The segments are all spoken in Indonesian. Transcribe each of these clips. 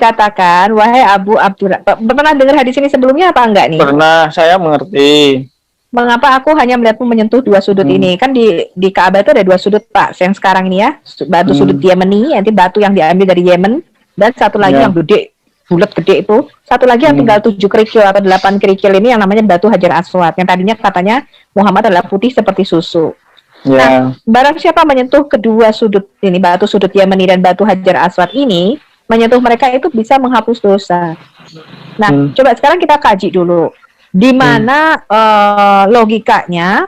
dikatakan, wahai Abu Abdurrahman, pernah dengar hadis ini sebelumnya apa enggak nih? Pernah, saya mengerti. Mengapa aku hanya melihatmu menyentuh dua sudut ini? Kan di Ka'bah itu ada dua sudut, Pak. Yang sekarang ini ya, batu sudut Yemeni, nanti batu yang diambil dari Yemen, dan satu lagi yang gede, bulat gede itu. Satu lagi yang tinggal 7 kerikil atau 8 kerikil ini yang namanya batu Hajar Aswad. Yang tadinya katanya Muhammad adalah putih seperti susu. Nah, barang siapa menyentuh kedua sudut ini, batu sudut Yemeni dan batu Hajar Aswad ini, menyentuh mereka itu bisa menghapus dosa. Nah, coba sekarang kita kaji dulu. Di mana logikanya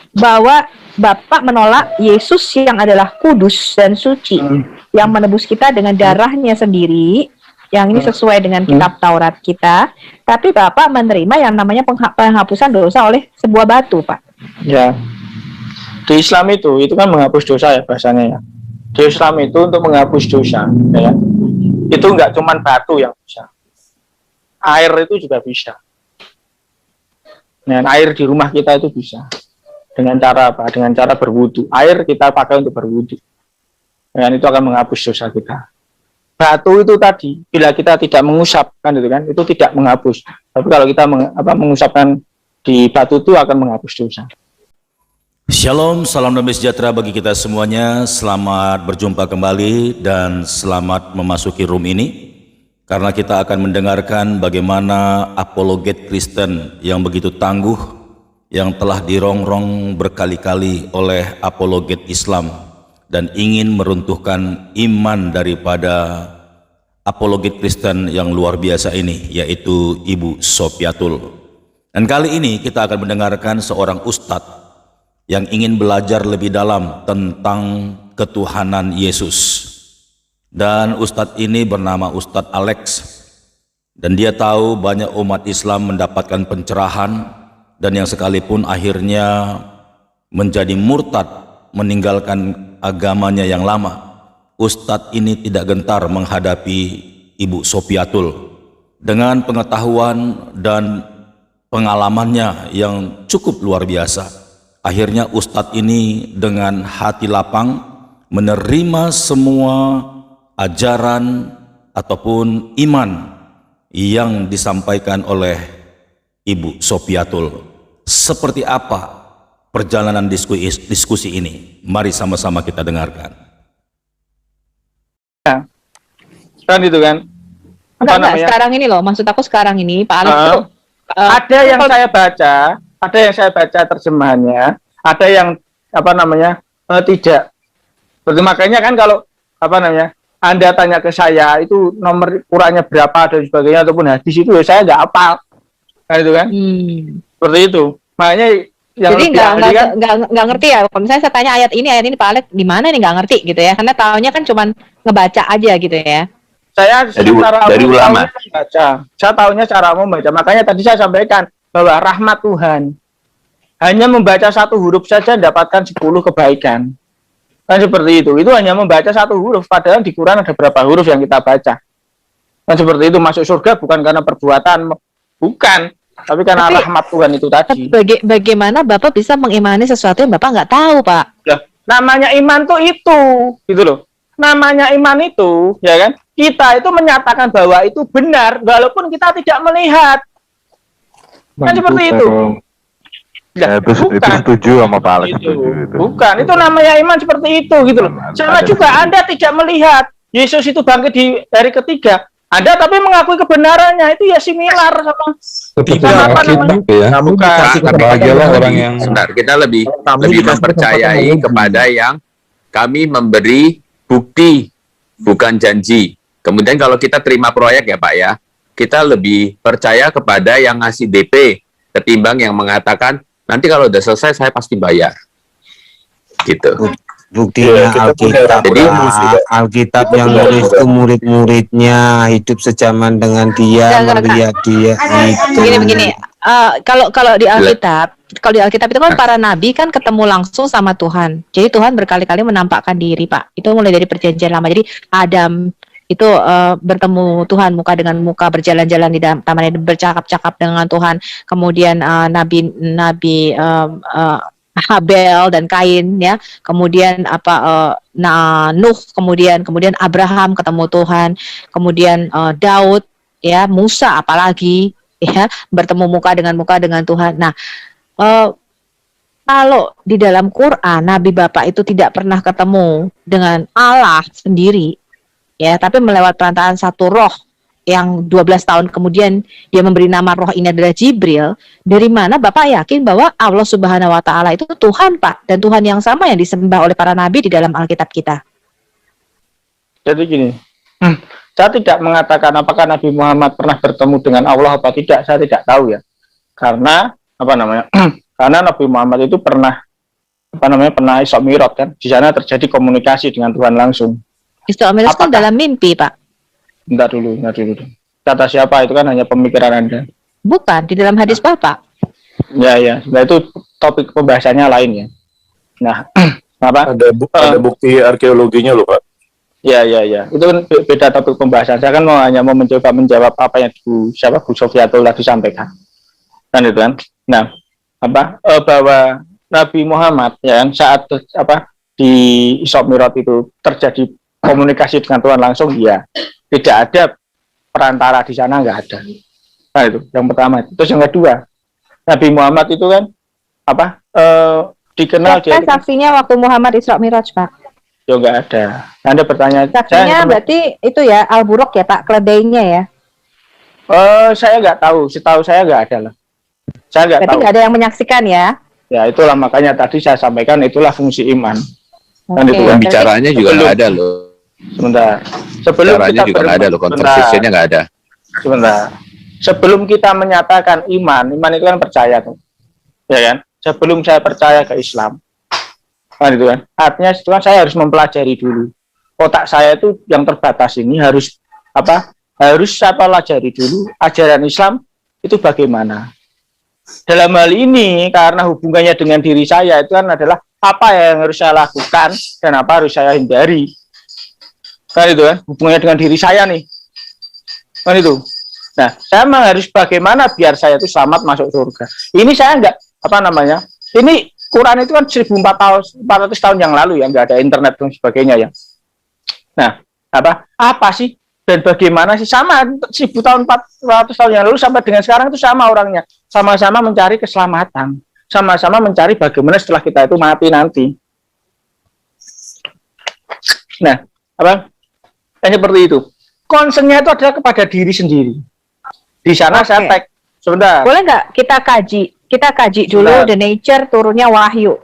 bahwa Bapak menolak Yesus yang adalah kudus dan suci, yang menebus kita dengan darahnya sendiri, yang ini sesuai dengan kitab Taurat kita, tapi Bapak menerima yang namanya penghapusan dosa oleh sebuah batu, Pak. Ya, di Islam itu kan menghapus dosa ya bahasanya ya. Di Islam itu untuk menghapus dosa, ya. Itu enggak cuma batu yang bisa, air itu juga bisa. Dengan air di rumah kita itu bisa. Dengan cara apa? Dengan cara berwudu. Air kita pakai untuk berwudu. Dan itu akan menghapus dosa kita. Batu itu tadi, bila kita tidak mengusap, kan itu kan, itu tidak menghapus. Tapi kalau kita mengusapkan di batu itu akan menghapus dosa. Shalom, salam damai sejahtera bagi kita semuanya. Selamat berjumpa kembali dan selamat memasuki room ini. Karena kita akan mendengarkan bagaimana apologet Kristen yang begitu tangguh, yang telah dirongrong berkali-kali oleh apologet Islam dan ingin meruntuhkan iman daripada apologet Kristen yang luar biasa ini, yaitu Ibu Sofiatul. Dan kali ini kita akan mendengarkan seorang ustadz yang ingin belajar lebih dalam tentang ketuhanan Yesus. Dan ustadz ini bernama Ustadz Alex, dan dia tahu banyak umat Islam mendapatkan pencerahan dan yang sekalipun akhirnya menjadi murtad, meninggalkan agamanya yang lama. Ustadz ini tidak gentar menghadapi Ibu Sofiatul dengan pengetahuan dan pengalamannya yang cukup luar biasa. Akhirnya ustadz ini dengan hati lapang menerima semua ajaran ataupun iman yang disampaikan oleh Ibu Sofiatul. Seperti apa perjalanan diskusi ini? Mari sama-sama kita dengarkan. Ya, kan itu kan. Enggak, sekarang ini loh, maksud aku sekarang ini Pak Alex tuh ada yang saya baca terjemahannya, ada yang tidak. Berarti makanya kan kalau Anda tanya ke saya itu nomor Qurannya berapa dan sebagainya ataupun hadis itu ya saya nggak hafal, kan itu kan? Seperti itu. Makanya yang jadi nggak ngerti ya. Kalau misalnya saya tanya ayat ini Pak Alex di mana nih, nggak ngerti gitu ya? Karena tahunya kan cuma ngebaca aja gitu ya. Saya dari ulama. Saya tahunya cara membaca. Makanya tadi saya sampaikan bahwa rahmat Tuhan hanya membaca satu huruf saja mendapatkan 10 kebaikan. Kan seperti itu hanya membaca satu huruf, padahal di Quran ada berapa huruf yang kita baca. Kan seperti itu, masuk surga bukan karena perbuatan, bukan, tapi karena rahmat Tuhan itu tadi. Bagaimana Bapak bisa mengimani sesuatu yang Bapak nggak tahu, Pak? Nah, namanya iman tuh itu, gitu loh. Namanya iman itu, ya kan? Kita itu menyatakan bahwa itu benar, walaupun kita tidak melihat. Kan seperti itu. Ya, itu setuju sama Pak Alex. Bukan, itu namanya iman seperti itu gitu loh. Sama juga Anda tidak melihat Yesus itu bangkit di hari ketiga, Anda tapi mengakui kebenarannya, itu ya similar sama apa namanya? Ya, bukan. Bahagialah orang yang sebentar, kita lebih mempercayai kepada yang kami memberi bukti, bukan janji. Kemudian kalau kita terima proyek ya Pak ya, kita lebih percaya kepada yang ngasih DP ketimbang yang mengatakan nanti kalau udah selesai saya pasti bayar, gitu. buktinya Alkitab. Jadi Alkitab yang nulis itu murid-muridnya hidup sejaman dengan dia, melihat dia itu. Begini. Kalau di Alkitab, itu kan para nabi kan ketemu langsung sama Tuhan. Jadi Tuhan berkali-kali menampakkan diri, Pak. Itu mulai dari perjanjian lama. Jadi Adam itu bertemu Tuhan muka dengan muka, berjalan-jalan di dalam taman, bercakap-cakap dengan Tuhan. Kemudian nabi Habel dan Kain ya, kemudian Nuh, kemudian Abraham ketemu Tuhan, kemudian Daud ya, Musa apalagi ya, bertemu muka dengan Tuhan. Nah, kalau di dalam Quran Nabi Bapak itu tidak pernah ketemu dengan Allah sendiri ya, tapi melewat perantaraan satu roh yang 12 tahun kemudian dia memberi nama roh ini adalah Jibril. Dari mana Bapak yakin bahwa Allah Subhanahu wa taala itu Tuhan, Pak, dan Tuhan yang sama yang disembah oleh para nabi di dalam Alkitab kita? Jadi gini, saya tidak mengatakan apakah Nabi Muhammad pernah bertemu dengan Allah apa tidak, saya tidak tahu ya. Karena karena Nabi Muhammad itu pernah pernah Isra Mi'raj kan. Di sana terjadi komunikasi dengan Tuhan langsung. Isra Mi'raj kan dalam mimpi, Pak. Bentar dulu. Kata siapa itu kan hanya pemikiran Anda. Bukan, di dalam hadis Bapak. Ya. Nah itu topik pembahasannya lain ya. Nah, apa? Ada bukti arkeologinya loh, Pak. Ya. Itu kan beda topik pembahasan. Saya kan hanya mau mencoba menjawab apa yang Bu Sofiatul tadi sampaikan. Kan itu kan. Nah, bahwa Nabi Muhammad yang saat di Isra Mi'raj itu terjadi komunikasi dengan Tuhan langsung, ya. Tidak ada perantara di sana, nggak ada. Nah itu yang pertama. Terus yang kedua, Nabi Muhammad itu kan dikenal dia saksinya waktu Muhammad Isra Mi'raj, Pak. Ya nggak ada. Anda bertanya. Saksinya berarti itu ya Al-Buraq ya, Pak, keledainya ya. Saya nggak tahu. Setahu saya nggak ada lah. Saya nggak tahu. Berarti nggak ada yang menyaksikan ya? Ya itulah makanya tadi saya sampaikan itulah fungsi iman. Kan itu kan. Bicaranya juga nggak ada loh. Sebentar. Sebelum Bicaranya kita juga nggak ada loh. Conversationnya nggak ada. Sebentar. Sebelum kita menyatakan iman itu kan percaya tuh, ya kan? Sebelum saya percaya ke Islam, kan itu kan? Artinya itu kan saya harus mempelajari dulu. Otak saya itu yang terbatas ini harus harus saya pelajari dulu ajaran Islam itu bagaimana. Dalam hal ini karena hubungannya dengan diri saya itu kan adalah apa yang harus saya lakukan dan apa harus saya hindari. Kan itu kan hubungannya dengan diri saya nih. Kan itu. Nah, saya memang harus bagaimana biar saya itu selamat masuk surga. Ini saya enggak Ini Quran itu kan 1400 tahun yang lalu ya, enggak ada internet dan sebagainya ya. Nah, apa sih dan bagaimana sih sama 1400 tahun yang lalu sampai dengan sekarang itu sama orangnya. Sama-sama mencari keselamatan. Sama-sama mencari bagaimana setelah kita itu mati nanti. Nah, seperti itu. Concernnya itu adalah kepada diri sendiri. Di sana saya tag sebentar. Boleh nggak kita kaji dulu The Nature turunnya Wahyu.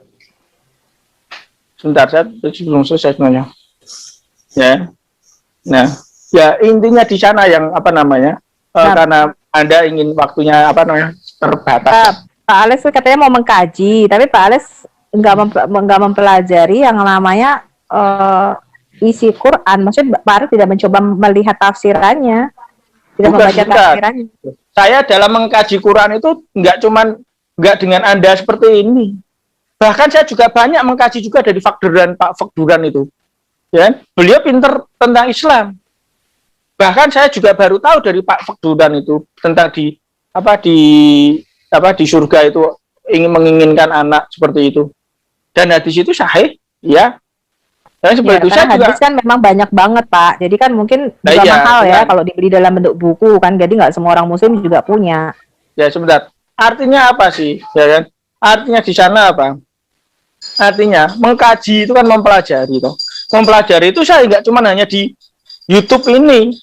Sebentar, saya belum selesai sebenarnya. Ya. Nah, ya intinya di sana yang karena Anda ingin waktunya terbatas. Pak Alex katanya mau mengkaji, tapi Pak Alex nggak mempelajari yang namanya isi Quran. Maksudnya Pak Alex tidak mencoba melihat tafsirannya. Tidak membaca tafsirannya. Saya dalam mengkaji Quran itu nggak dengan Anda seperti ini. Bahkan saya juga banyak mengkaji juga dari Pak Fakduran itu. Ya, beliau pinter tentang Islam. Bahkan saya juga baru tahu dari Pak Fakduran itu tentang di surga itu menginginkan anak seperti itu. Dan hadis itu sahih, ya. Dan seperti itu saya juga. Hadis kan memang banyak banget, Pak. Jadi kan mungkin juga mahal ya kalau dibeli dalam bentuk buku kan. Jadi nggak semua orang Muslim juga punya. Ya sebentar. Artinya apa sih? Ya kan? Artinya di sana apa? Artinya mengkaji itu kan mempelajari toh. Mempelajari itu saya nggak cuma hanya di YouTube ini.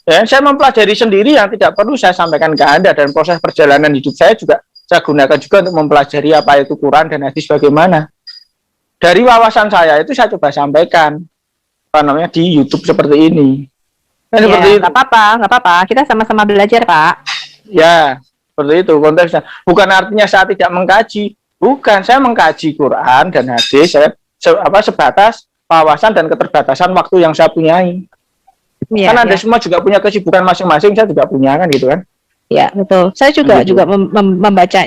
Ya, saya mempelajari sendiri yang tidak perlu saya sampaikan ke Anda, dan proses perjalanan hidup saya juga saya gunakan juga untuk mempelajari apa itu Quran dan hadis bagaimana. Dari wawasan saya itu saya coba sampaikan di YouTube seperti ini. Ya, nggak apa-apa. Kita sama-sama belajar, Pak. Ya, seperti itu konteksnya. Bukan artinya saya tidak mengkaji. Bukan, saya mengkaji Quran dan hadis. Saya sebatas wawasan dan keterbatasan waktu yang saya punyai. Ya, kan Anda semua juga punya kesibukan masing-masing, saya juga punya kan gitu kan. Ya betul. Saya juga membaca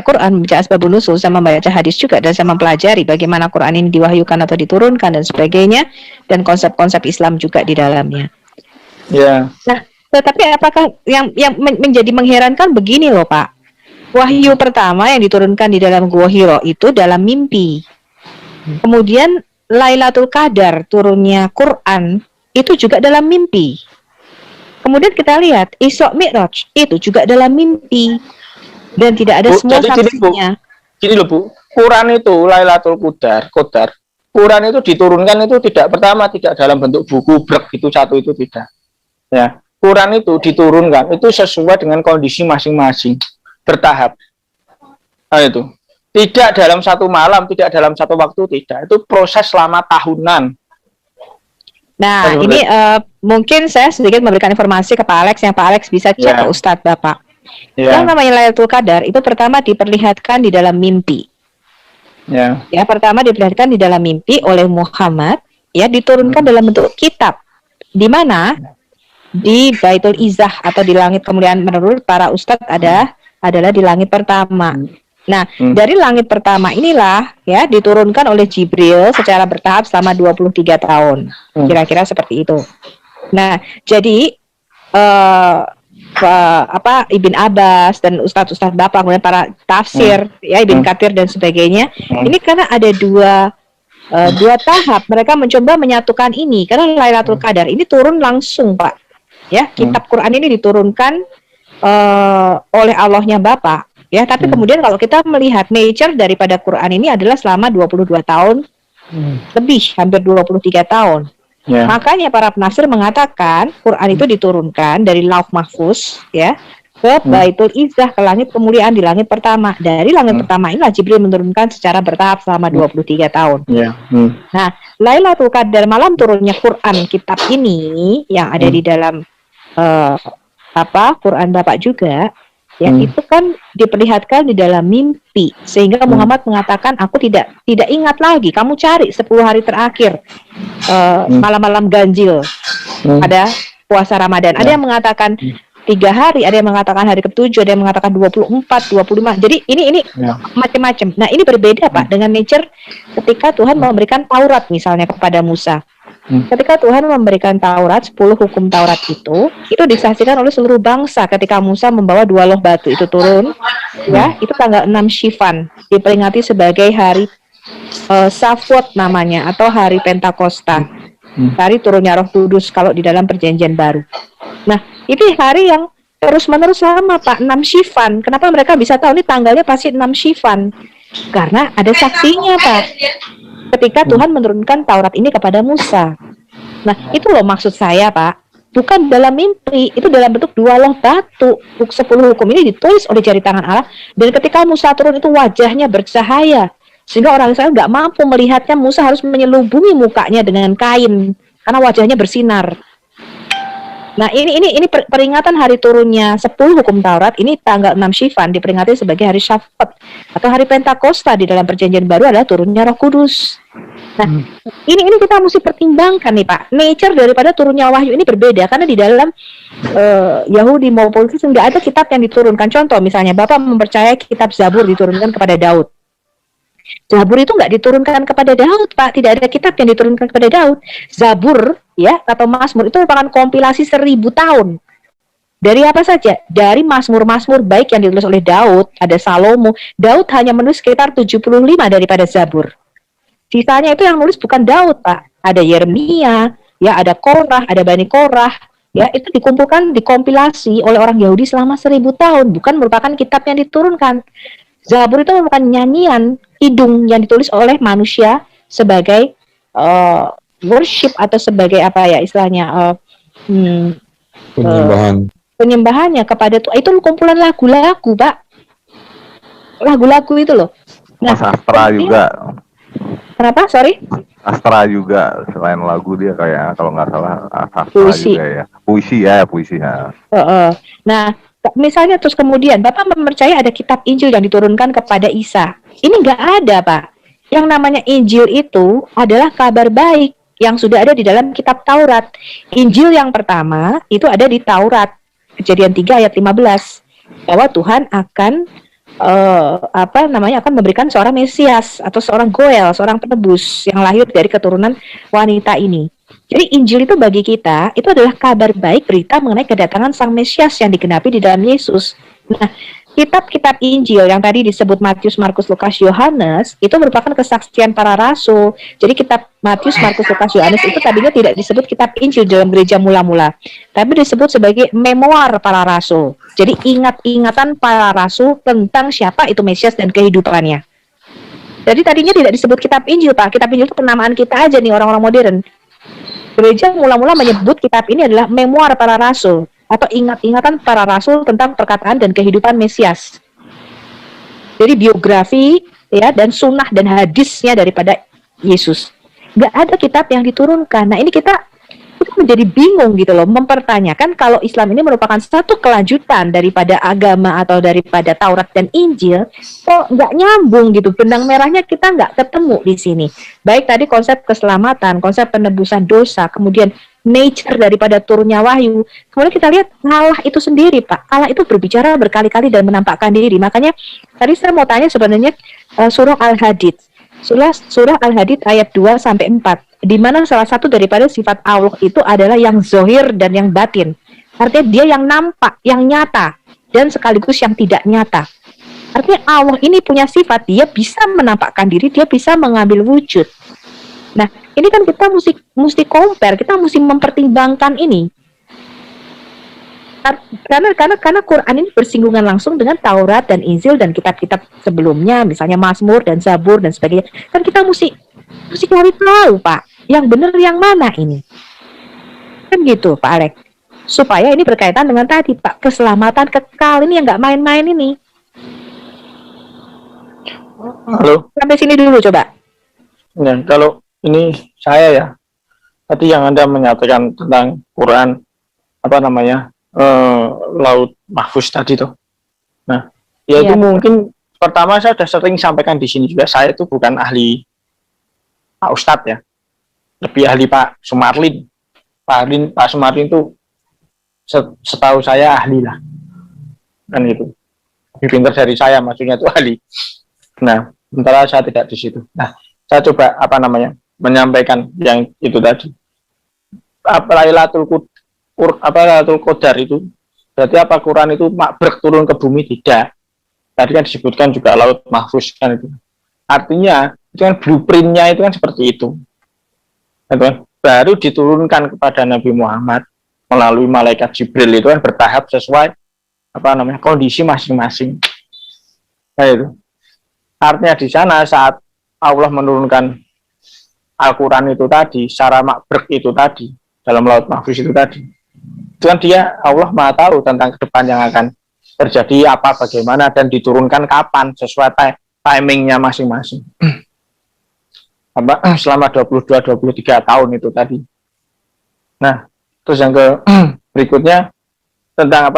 Quran, membaca Asbabun Nuzul, sama membaca hadis juga, dan saya mempelajari bagaimana Quran ini diwahyukan atau diturunkan dan sebagainya, dan konsep-konsep Islam juga di dalamnya. Ya. Nah, tetapi apakah yang menjadi mengherankan begini loh Pak? Wahyu pertama yang diturunkan di dalam Gua Hiro itu dalam mimpi. Kemudian Lailatul Qadar, turunnya Quran, itu juga dalam mimpi. Kemudian kita lihat Isra Mi'raj itu juga dalam mimpi. Dan tidak ada Bu, semua jadi gini, Bu. saksinya. Gini loh Bu, Quran itu Lailatul Qadar. Quran itu diturunkan itu tidak dalam bentuk buku brek itu satu itu tidak. Ya, Quran itu diturunkan itu sesuai dengan kondisi masing-masing, bertahap. Nah, itu tidak dalam satu malam, tidak dalam satu waktu, tidak. Itu proses selama tahunan. Nah, ini mungkin saya sedikit memberikan informasi ke Pak Alex yang Pak Alex bisa cek ke Ustadz Bapak. Yang namanya Lailatul Qadar itu pertama diperlihatkan di dalam mimpi. Ya, pertama diperlihatkan di dalam mimpi oleh Muhammad, ya, diturunkan dalam bentuk kitab. Di mana di Baitul Izzah atau di langit kemuliaan menurut para ustadz adalah di langit pertama. Nah, dari langit pertama inilah ya diturunkan oleh Jibril secara bertahap selama 23 tahun. Kira-kira seperti itu. Nah, jadi Ibn Abbas dan ustadz-ustadz Bapak, kemudian para tafsir, ya Ibn Katsir dan sebagainya. Ini karena ada dua tahap mereka mencoba menyatukan ini, karena Lailatul Qadar ini turun langsung, Pak. Ya, kitab Quran ini diturunkan oleh Allahnya Bapak. Ya, tapi kemudian kalau kita melihat nature daripada Quran ini adalah selama 22 tahun lebih, hampir 23 tahun. Makanya para penafsir mengatakan Quran itu diturunkan dari Lauh Mahfuz ya ke Baitul Izzah, ke langit kemuliaan di langit pertama. Dari langit pertama inilah Jibril menurunkan secara bertahap selama 23 tahun. Nah, Lailatul Qadar, malam turunnya Quran kitab ini yang ada di dalam Quran Bapak juga ya, itu kan diperlihatkan di dalam mimpi, sehingga Muhammad mengatakan, aku tidak ingat lagi, kamu cari 10 hari terakhir malam-malam ganjil pada puasa Ramadan. Ada yang mengatakan 3 hari, ada yang mengatakan hari ke-7, ada yang mengatakan 24, 25. Jadi ini macam-macam. Nah, ini berbeda Pak dengan nature ketika Tuhan memberikan Taurat misalnya kepada Musa. Ketika Tuhan memberikan Taurat, 10 hukum Taurat itu disaksikan oleh seluruh bangsa ketika Musa membawa 2 loh batu itu turun, ya, itu tanggal 6 Syifan, diperingati sebagai hari Safwat namanya, atau hari Pentakosta, hari turunnya Roh Kudus kalau di dalam Perjanjian Baru. Nah, itu hari yang terus-menerus lama Pak, 6 Syifan. Kenapa mereka bisa tahu ini tanggalnya pasti 6 Syifan? Karena ada saksinya Pak. Ketika Tuhan menurunkan Taurat ini kepada Musa. Nah, itu loh maksud saya, Pak. Bukan dalam mimpi, itu dalam bentuk 2 loh batu. 10 hukum ini ditulis oleh jari tangan Allah. Dan ketika Musa turun itu wajahnya bercahaya. Sehingga orang Israel nggak mampu melihatnya, Musa harus menyelubungi mukanya dengan kain. Karena wajahnya bersinar. Nah, ini peringatan hari turunnya 10 hukum Taurat, ini tanggal 6 Syifan diperingati sebagai hari Syafat atau hari Pentakosta di dalam Perjanjian Baru adalah turunnya Roh Kudus. Nah, ini kita mesti pertimbangkan nih Pak. Nature daripada turunnya wahyu ini berbeda karena di dalam Yahudi maupun Kristen nggak ada kitab yang diturunkan. Contoh misalnya Bapak mempercayai kitab Zabur diturunkan kepada Daud. Zabur itu nggak diturunkan kepada Daud, Pak. Tidak ada kitab yang diturunkan kepada Daud. Zabur, ya, atau Mazmur itu merupakan kompilasi 1000 tahun. Dari apa saja? Dari Mazmur-Mazmur baik yang ditulis oleh Daud, ada Salomo. Daud hanya menulis sekitar 75 daripada Zabur. Sisanya itu yang nulis bukan Daud, Pak. Ada Yeremia, ya, ada Korah, ada Bani Korah. Ya, itu dikumpulkan, dikompilasi oleh orang Yahudi selama 1000 tahun. Bukan merupakan kitab yang diturunkan. Zabur itu merupakan nyanyian hidung yang ditulis oleh manusia sebagai worship atau sebagai apa ya istilahnya penyembahannya kepada Tuhan. Itu kumpulan lagu-lagu, Pak. Lagu-lagu itu loh. Nah, sastra juga. Kenapa? Sorry? Sastra juga, selain lagu dia kayak kalau nggak salah sastra puisi juga ya. Puisi ya. Nah, misalnya terus kemudian Bapak mempercayai ada kitab Injil yang diturunkan kepada Isa. Ini nggak ada, Pak. Yang namanya Injil itu adalah kabar baik yang sudah ada di dalam kitab Taurat. Injil yang pertama itu ada di Taurat, Kejadian 3 ayat 15, bahwa Tuhan akan akan memberikan seorang Mesias atau seorang Goel, seorang penebus yang lahir dari keturunan wanita ini. Jadi Injil itu bagi kita itu adalah kabar baik, berita mengenai kedatangan Sang Mesias yang digenapi di dalam Yesus. Nah, kitab-kitab Injil yang tadi disebut Matius, Markus, Lukas, Yohanes itu merupakan kesaksian para rasul. Jadi kitab Matius, Markus, Lukas, Yohanes itu tadinya tidak disebut kitab Injil dalam gereja mula-mula, tapi disebut sebagai memoir para rasul. Jadi ingat-ingatan para rasul tentang siapa itu Mesias dan kehidupannya. Jadi tadinya tidak disebut kitab Injil, Pak. Kitab Injil itu penamaan kita aja nih, orang-orang modern. Gereja mula-mula menyebut kitab ini adalah memoir para rasul atau ingat-ingatan para rasul tentang perkataan dan kehidupan Mesias. Jadi biografi ya dan sunnah dan hadisnya daripada Yesus. Nggak ada kitab yang diturunkan. Nah ini kita menjadi bingung gitu loh, mempertanyakan kalau Islam ini merupakan satu kelanjutan daripada agama atau daripada Taurat dan Injil, kok nggak nyambung gitu, benang merahnya kita nggak ketemu di sini. Baik tadi konsep keselamatan, konsep penebusan dosa, kemudian nature daripada turunnya wahyu. Kemudian kita lihat Allah itu sendiri, Pak. Allah itu berbicara berkali-kali dan menampakkan diri. Makanya tadi saya mau tanya sebenarnya surah Al-Hadid. Surah Al-Hadid ayat 2 sampai 4. Di mana salah satu daripada sifat Allah itu adalah yang zohir dan yang batin. Artinya dia yang nampak, yang nyata, dan sekaligus yang tidak nyata. Artinya Allah ini punya sifat, dia bisa menampakkan diri, dia bisa mengambil wujud. Nah, ini kan kita mesti compare, kita mesti mempertimbangkan ini. Karena Quran ini bersinggungan langsung dengan Taurat dan Injil dan kitab-kitab sebelumnya, misalnya Mazmur dan Zabur dan sebagainya. Kan kita mesti cari tahu, Pak, yang benar yang mana ini. Kan gitu, Pak Alek. Supaya ini berkaitan dengan tadi, Pak, keselamatan kekal ini yang nggak main-main ini. Halo. Sampai sini dulu coba. Ya, kalau ini saya ya, tadi yang Anda menyatakan tentang Quran, Laut Mahfuz tadi tuh. Nah, ya itu mungkin pertama saya sudah sering sampaikan di sini juga, saya itu bukan ahli Pak Ustadz ya, lebih ahli Pak Sumarlin. Pak Sumarlin itu setahu saya ahli lah, kan gitu. Lebih pintar dari saya, maksudnya itu ahli. Nah, sementara saya tidak di situ. Nah, saya coba menyampaikan yang itu tadi. Lailatul Qadar itu berarti apa? Quran itu makbrek turun ke bumi? Tidak. Tadi kan disebutkan juga Laut Mahfuz kan itu. Artinya itu kan blueprintnya itu kan seperti itu. Kan? Baru diturunkan kepada Nabi Muhammad melalui malaikat Jibril, itu kan bertahap sesuai kondisi masing-masing. Nah, itu. Artinya di sana saat Allah menurunkan Al-Quran itu tadi, secara makbrek itu tadi, dalam Laut Mahfuz itu tadi, itu kan Allah Maha tahu tentang ke depan yang akan terjadi apa, bagaimana, dan diturunkan kapan sesuai timingnya masing-masing. Selama 22-23 tahun itu tadi. Nah, terus yang berikutnya tentang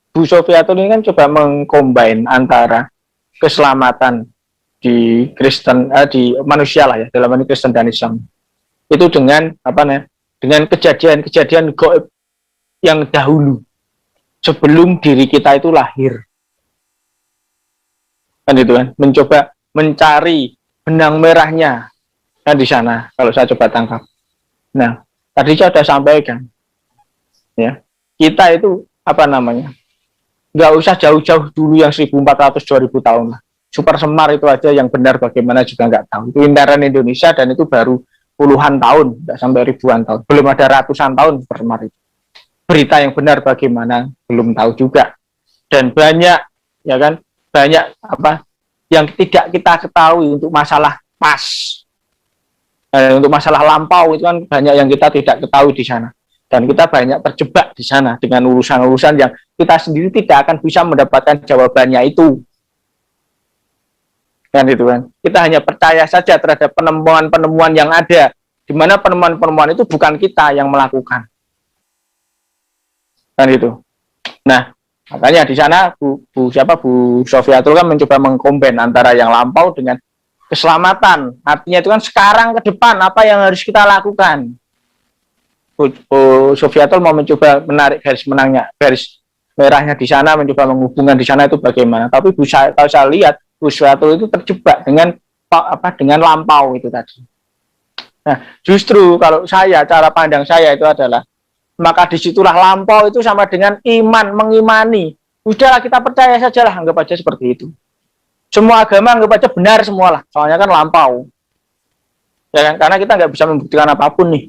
Bu Sofiatul ini kan coba mengcombine antara keselamatan di Kristen, di manusia lah ya, dalam ini Kristen dan Islam, itu dengan dengan kejadian-kejadian gaib yang dahulu sebelum diri kita itu lahir, kan itu kan, mencoba mencari benang merahnya kan di sana. Kalau saya coba tangkap, nah tadi saya sudah sampaikan ya, kita itu nggak usah jauh-jauh dulu yang 1400-2000 tahun lah. Super Semar itu aja yang benar bagaimana juga nggak tahu. Itu intaran Indonesia dan itu baru puluhan tahun, nggak sampai ribuan tahun. Belum ada ratusan tahun Super Semar itu. Berita yang benar bagaimana belum tahu juga. Dan banyak ya kan, banyak yang tidak kita ketahui untuk masalah pas. Untuk masalah lampau itu kan banyak yang kita tidak ketahui di sana. Dan kita banyak terjebak di sana dengan urusan-urusan yang kita sendiri tidak akan bisa mendapatkan jawabannya itu. Kan itu kan. Kita hanya percaya saja terhadap penemuan-penemuan yang ada, di mana penemuan-penemuan itu bukan kita yang melakukan. Kan itu. Nah, makanya di sana Bu Sofiatul kan mencoba mengkombin antara yang lampau dengan keselamatan. Artinya itu kan sekarang ke depan apa yang harus kita lakukan. Bu Sofiatul mau mencoba menarik garis merahnya di sana, mencoba menghubungkan di sana itu bagaimana. Tapi kalau saya lihat Bu Sofiatul itu terjebak dengan lampau itu tadi. Nah, justru kalau cara pandang saya itu adalah, maka disitulah lampau itu sama dengan iman, mengimani Udahlah kita percaya saja lah, anggap aja seperti itu. Semua agama anggap aja benar semua lah, soalnya kan lampau. Ya kan? Karena kita nggak bisa membuktikan apapun nih.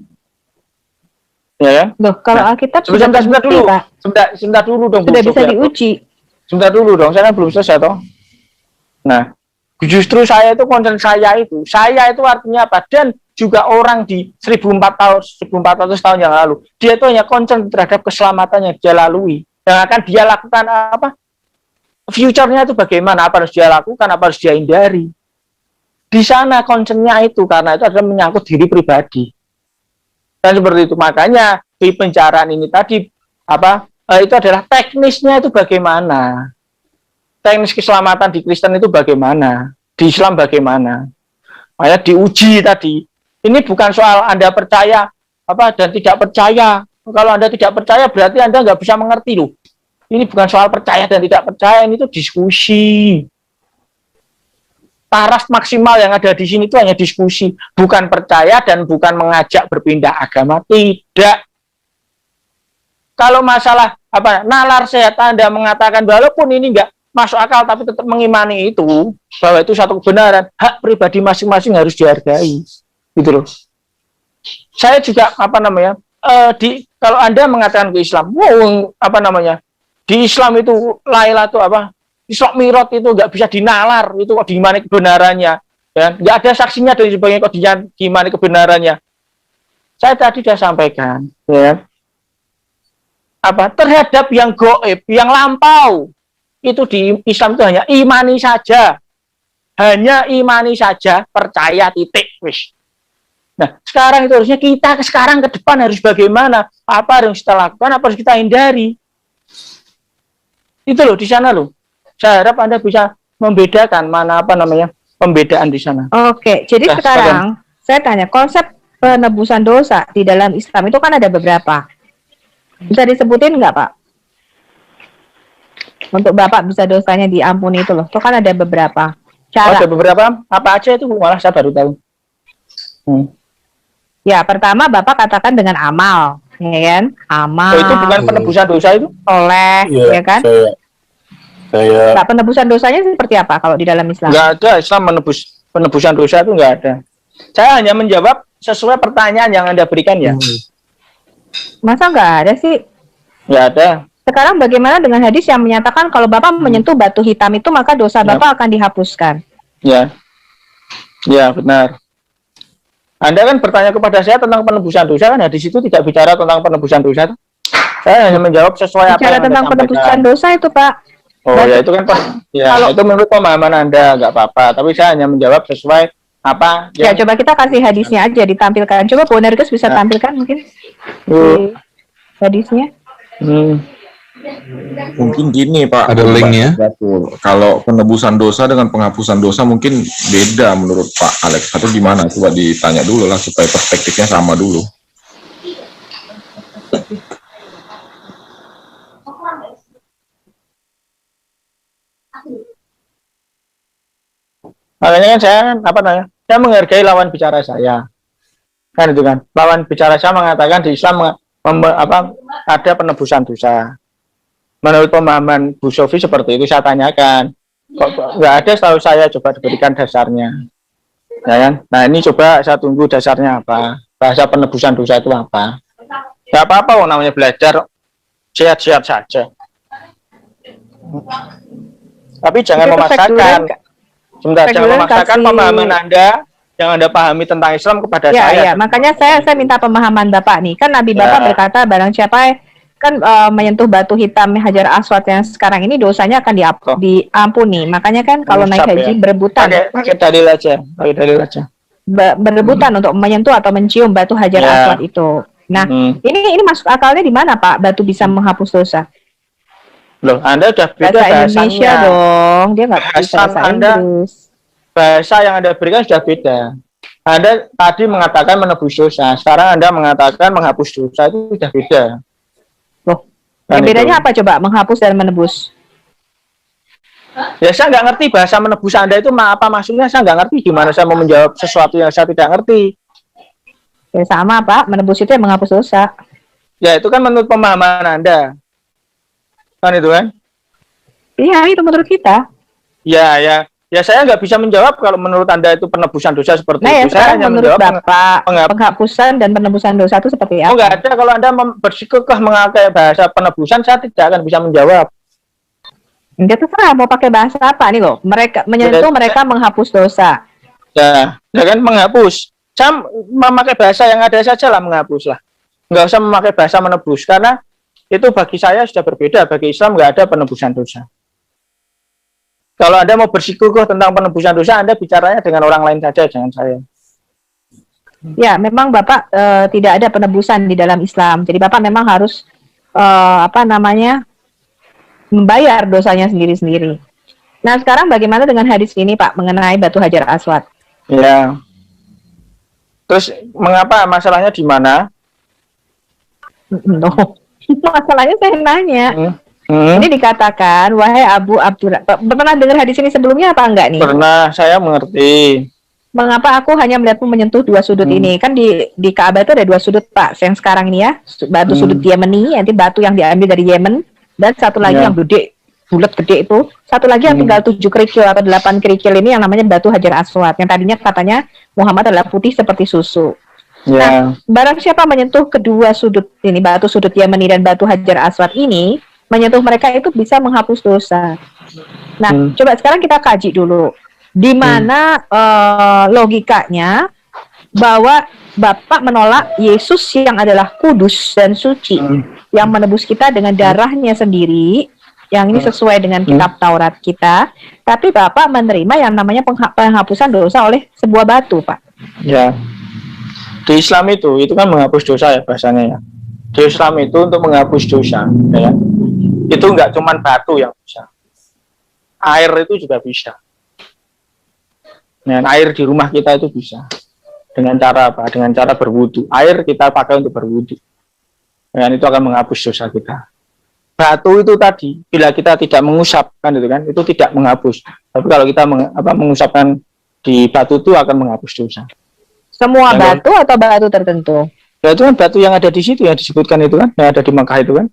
Ya kan? Loh, kalau Alkitab sudah sebentar terbukti, dulu. Pak. Sebentar dulu dong. Sudah Bu bisa Sofia. diuji. Sebentar dulu dong, saya kan belum selesai toh. Nah, justru saya itu concern saya itu artinya apa? Dan juga orang di 1400 tahun yang lalu, dia itu hanya concern terhadap keselamatan yang dia lalui, yang akan dia lakukan apa? Future-nya itu bagaimana? Apa harus dia lakukan? Apa harus dia hindari? Di sana concern-nya itu, karena itu adalah menyangkut diri pribadi. Dan seperti itu, makanya di penjaraan ini tadi itu adalah teknisnya itu bagaimana, teknis keselamatan di Kristen itu bagaimana, di Islam bagaimana, makanya diuji tadi. Ini bukan soal Anda percaya dan tidak percaya. Kalau Anda tidak percaya berarti Anda nggak bisa mengerti loh. Ini bukan soal percaya dan tidak percaya, ini tuh diskusi. Taras maksimal yang ada di sini itu hanya diskusi, bukan percaya dan bukan mengajak berpindah agama, tidak. Kalau masalah nalar sehat Anda mengatakan walaupun ini enggak masuk akal tapi tetap mengimani itu, bahwa itu satu kebenaran, hak pribadi masing-masing harus dihargai, gitu loh. Saya juga kalau Anda mengatakan ke Islam, di Islam itu Isra Mi'raj itu nggak bisa dinalar, itu kok gimana kebenarannya, ya nggak ada saksinya dan sebagainya, kok gimana kebenarannya. Saya tadi sudah sampaikan, ya terhadap yang goib, yang lampau, itu di Islam itu hanya imani saja, percaya, titik, wis. Nah, sekarang itu harusnya kita ke depan harus bagaimana, apa yang kita lakukan, apa harus kita hindari. Itu loh di sana loh. Saya harap Anda bisa membedakan mana pembedaan di sana. Oke, jadi sekarang saya tanya, konsep penebusan dosa di dalam Islam itu kan ada beberapa. Bisa disebutin nggak, Pak? Untuk Bapak bisa dosanya diampuni itu loh. Itu kan ada beberapa cara. Ada beberapa, apa aja itu malah saya baru tahu. Ya, pertama Bapak katakan dengan amal, ya kan? Amal. Itu bukan penebusan dosa itu? Oleh, ya kan? Saya Nah, penebusan dosanya seperti apa kalau di dalam Islam? Nggak ada, Islam penebusan dosa itu nggak ada. Saya hanya menjawab sesuai pertanyaan yang Anda berikan ya. Masa nggak ada sih? Nggak ada. Sekarang bagaimana dengan hadis yang menyatakan kalau Bapak menyentuh batu hitam itu maka dosa Bapak akan dihapuskan? Ya, benar. Anda kan bertanya kepada saya tentang penebusan dosa, kan hadis itu tidak bicara tentang penebusan dosa. Saya hanya menjawab sesuai apa yang Anda tentang sampaikan. penebusan dosa itu, Pak. Oh ya, itu kan itu menurut pemahaman Anda, nggak apa-apa. Tapi saya hanya menjawab sesuai apa Ya, coba kita kasih hadisnya aja ditampilkan. Coba Bu Nerges bisa tampilkan mungkin di hadisnya. mungkin gini Pak. Ada linknya? Betul. Kalau penebusan dosa dengan penghapusan dosa mungkin beda menurut Pak Alex. Atau gimana? Coba ditanya dulu lah supaya perspektifnya sama dulu. Makanya kan saya menghargai lawan bicara saya. Kan itu kan. Lawan bicara saya mengatakan di Islam ada penebusan dosa. Menurut pemahaman Bu Sofi seperti itu, saya tanyakan. Kok nggak ada, setahu saya, coba diberikan dasarnya. Ya kan? Nah, ini coba saya tunggu dasarnya apa. Bahasa penebusan dosa itu apa. Nggak apa-apa, namanya belajar sehat-sehat saja. Tapi jangan memaksakan. Sebentar, jangan memaksakan pemahaman Anda yang Anda pahami tentang Islam kepada saya. Ya, makanya saya minta pemahaman Bapak nih. Kan Nabi Bapak berkata barang siapa kan menyentuh batu hitam Hajar Aswad yang sekarang ini dosanya akan diampuni. Makanya kan kalau naik haji berebutan. Pakai dalil aja. Berebutan untuk menyentuh atau mencium batu Hajar Aswad itu. Nah, ini masuk akalnya di mana, Pak? Batu bisa menghapus dosa. Loh, Anda udah beda bahasa Indonesia dong, dia nggak bisa bahasa Inggris. Bahasa yang Anda berikan sudah beda. Anda tadi mengatakan menebus dosa, sekarang Anda mengatakan menghapus dosa, itu sudah beda. Loh, yang bedanya apa coba menghapus dan menebus? Ya, saya nggak ngerti bahasa menebus Anda itu apa maksudnya, saya nggak ngerti gimana saya mau menjawab sesuatu yang saya tidak ngerti. Ya sama, Pak, menebus itu yang menghapus dosa. Ya, itu kan menurut pemahaman Anda. Kan itu kan? Iya, itu menurut kita. Ya, saya nggak bisa menjawab kalau menurut Anda itu penebusan dosa seperti Nah, itu. yang Saya sekarang hanya menurut menjawab Bapak, menghap- penghapusan dan penebusan dosa itu seperti Oh, apa? nggak ada. Kalau Anda bersikukuh memakai bahasa penebusan, saya tidak akan bisa menjawab. Enggak terserah mau pakai bahasa apa nih loh. Mereka menyentuh, mereka menghapus dosa. Ya kan menghapus. Saya memakai bahasa yang ada saja lah, menghapus lah. Nggak usah memakai bahasa menebus, karena itu bagi saya sudah berbeda. Bagi Islam nggak ada penebusan dosa. Kalau Anda mau bersikukuh tentang penebusan dosa, Anda bicaranya dengan orang lain saja, jangan saya. Ya, memang Bapak tidak ada penebusan di dalam Islam. Jadi Bapak memang harus membayar dosanya sendiri-sendiri. Nah, sekarang bagaimana dengan hadis ini, Pak, mengenai batu Hajar Aswad? Ya. Terus mengapa masalahnya di mana? No. Masalahnya saya nanya. Ini dikatakan, wahai Abu Abdurrahman, pernah dengar hadis ini sebelumnya apa enggak nih? Pernah, saya mengerti. Mengapa aku hanya melihatmu menyentuh dua sudut ini? Kan di Ka'bah itu ada dua sudut, Pak. Yang sekarang ini ya, batu sudut Yemeni, nanti batu yang diambil dari Yemen, dan satu lagi yang gede, bulat gede itu. Satu lagi yang tinggal 7 kerikil atau 8 kerikil ini yang namanya batu Hajar Aswad. Yang tadinya katanya Muhammad adalah putih seperti susu. Nah, barang siapa menyentuh kedua sudut ini, batu sudut Yemeni dan batu Hajar Aswad ini, menyentuh mereka itu bisa menghapus dosa. Nah, coba sekarang kita kaji dulu. Di mana logikanya bahwa Bapak menolak Yesus yang adalah kudus dan suci, yang menebus kita dengan darahnya sendiri, yang ini sesuai dengan kitab Taurat kita, tapi Bapak menerima yang namanya penghapusan dosa oleh sebuah batu, Pak. Ya. Di Islam itu kan menghapus dosa ya bahasanya ya. Di Islam itu untuk menghapus dosa, ya. Itu enggak cuman batu yang bisa. Air itu juga bisa. Dengan air di rumah kita itu bisa. Dengan cara apa? Dengan cara berwudu. Air kita pakai untuk berwudu. Dan itu akan menghapus dosa kita. Batu itu tadi, bila kita tidak mengusap, kan itu kan, itu tidak menghapus. Tapi kalau kita mengusapkan di batu itu akan menghapus dosa. Semua batu atau batu tertentu? Ya itu kan batu yang ada di situ yang disebutkan itu kan, yang ada di Makkah itu kan.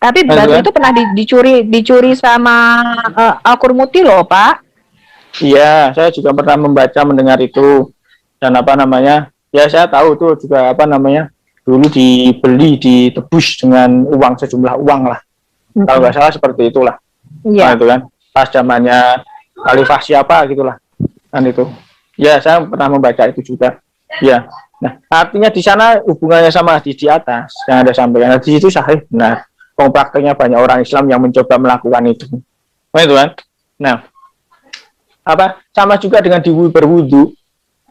Tapi batu itu pernah dicuri sama Al-Qurmuti loh, Pak. Iya, saya juga pernah mendengar itu. Dan ya saya tahu tuh juga dulu ditebus dengan uang, sejumlah uang lah. Kalau nggak salah seperti itulah. Iya. Nah, itu kan, pas zamannya Khalifah siapa gitulah. Kan itu. Ya, saya pernah membaca itu juga. Ya. Nah, artinya di sana hubungannya sama di atas yang ada sampaikan. Di situ sahih. Nah, prakteknya banyak orang Islam yang mencoba melakukan itu. Nah, itu kan. Nah, sama juga dengan berwudu.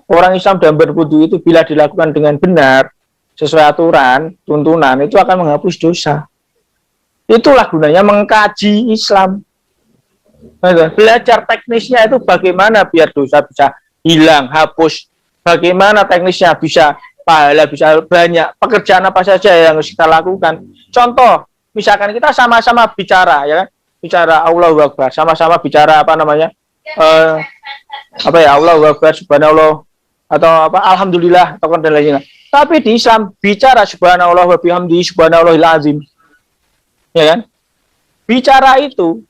Orang Islam dalam berwudu itu bila dilakukan dengan benar, sesuai aturan, tuntunan, itu akan menghapus dosa. Itulah gunanya mengkaji Islam. Belajar teknisnya itu bagaimana biar dosa bisa hilang, hapus. Bagaimana teknisnya bisa pahala, bisa banyak. Pekerjaan apa saja yang harus kita lakukan. Contoh, misalkan kita sama-sama bicara, ya kan? Bicara Allahu Akbar, sama-sama bicara Allahu Akbar, subhanallah, atau alhamdulillah, atau dan lainnya. Tapi di Islam bicara subhanallah wa bihamdi subhanallahil azim. Ya kan? Bicara itu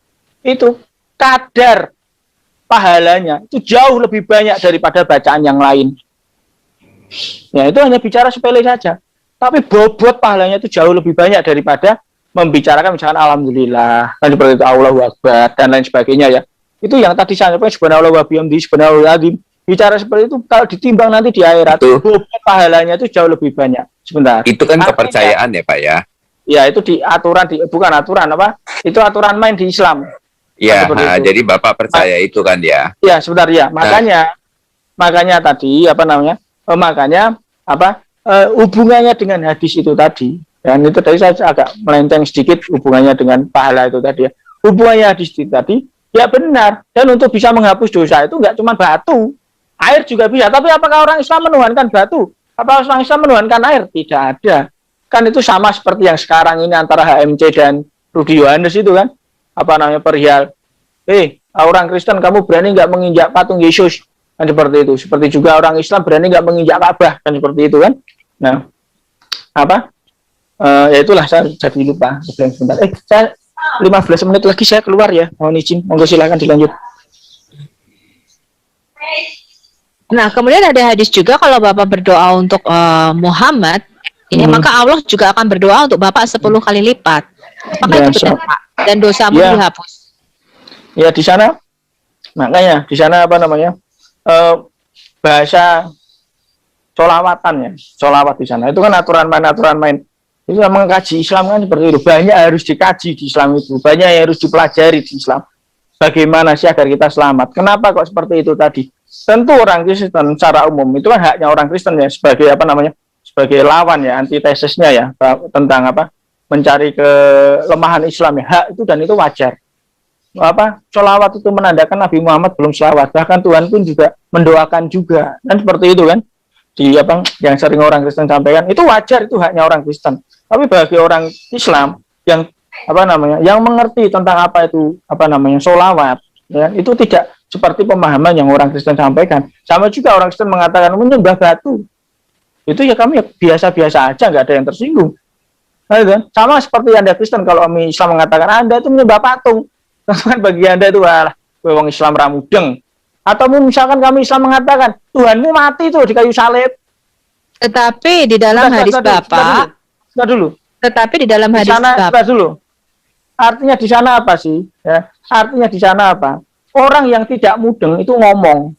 kadar pahalanya itu jauh lebih banyak daripada bacaan yang lain. Ya, itu hanya bicara sepele saja. Tapi bobot pahalanya itu jauh lebih banyak daripada membicarakan misalkan alhamdulillah, kan seperti itu, Allahu Akbar dan lain sebagainya ya. Itu yang tadi saya sampaikan subhanallah wa bihamdi subhanallahil azim. Bicara seperti itu kalau ditimbang nanti di akhirat, bobot pahalanya itu jauh lebih banyak. Sebentar. Itu kan kepercayaan ya, Pak ya. Ya, itu bukan aturan itu aturan main di Islam. Ya, jadi Bapak percaya itu kan ya. Ya, sebentar ya. Makanya tadi hubungannya dengan hadis itu tadi. Dan itu tadi saya agak melenceng sedikit hubungannya dengan pahala itu tadi ya. Hubungannya hadis itu tadi ya benar. Dan untuk bisa menghapus dosa itu enggak cuma batu. Air juga bisa. Tapi apakah orang Islam menuhankan batu? Apakah orang Islam menuhankan air? Tidak ada. Kan itu sama seperti yang sekarang ini antara HMC dan Rudi Yohanes itu kan. Perihal. Orang Kristen kamu berani nggak menginjak patung Yesus? Kan seperti itu. Seperti juga orang Islam berani nggak menginjak Ka'bah? Kan seperti itu kan. Nah, ya itulah saya jadi lupa. Sebentar. 15 menit lagi saya keluar ya. Mohon izin. Monggo silakan dilanjut. Nah, kemudian ada hadis juga kalau Bapak berdoa untuk Muhammad, ini maka Allah juga akan berdoa untuk Bapak 10 kali lipat. Apakah Ya, itu benar, Pak? Dan dosamu Ya. dihapus. Ya di sana, makanya di sana apa namanya, bahasa solawatan ya, solawat di sana itu kan aturan main. Itu memang kaji Islam kan seperti itu. Banyak harus dikaji di Islam itu, banyak yang harus dipelajari di Islam. Bagaimana sih agar kita selamat? Kenapa kok seperti itu tadi? Tentu orang Kristen secara umum itu kan haknya orang Kristen ya, sebagai apa namanya, sebagai lawan ya, antitesisnya ya, tentang apa, mencari kelemahan Islam ya, hak itu dan itu wajar. Apa, sholawat itu menandakan Nabi Muhammad belum sholawat, bahkan Tuhan pun juga mendoakan juga, dan seperti itu kan, di apa yang sering orang Kristen sampaikan, itu wajar, itu haknya orang Kristen. Tapi bagi orang Islam yang apa namanya, yang mengerti tentang apa itu apa namanya sholawat, ya, itu tidak seperti pemahaman yang orang Kristen sampaikan. Sama juga orang Kristen mengatakan menyembah batu, itu ya kami biasa-biasa aja, nggak ada yang tersinggung. Nah, itu kan? Sama seperti Anda Kristen, kalau kami Islam mengatakan Anda itu menyembah patung, kan bagi Anda itu wah, wong Islam ramudeng. Atau misalkan kami Islam mengatakan Tuhanmu mati tuh di kayu salib. Tetapi di dalam hadis Bapak, dulu. tetapi di dalam Di hadis sana, Bapak, dulu. Artinya di sana apa sih? Ya, artinya di sana apa? Orang yang tidak mudeng itu ngomong.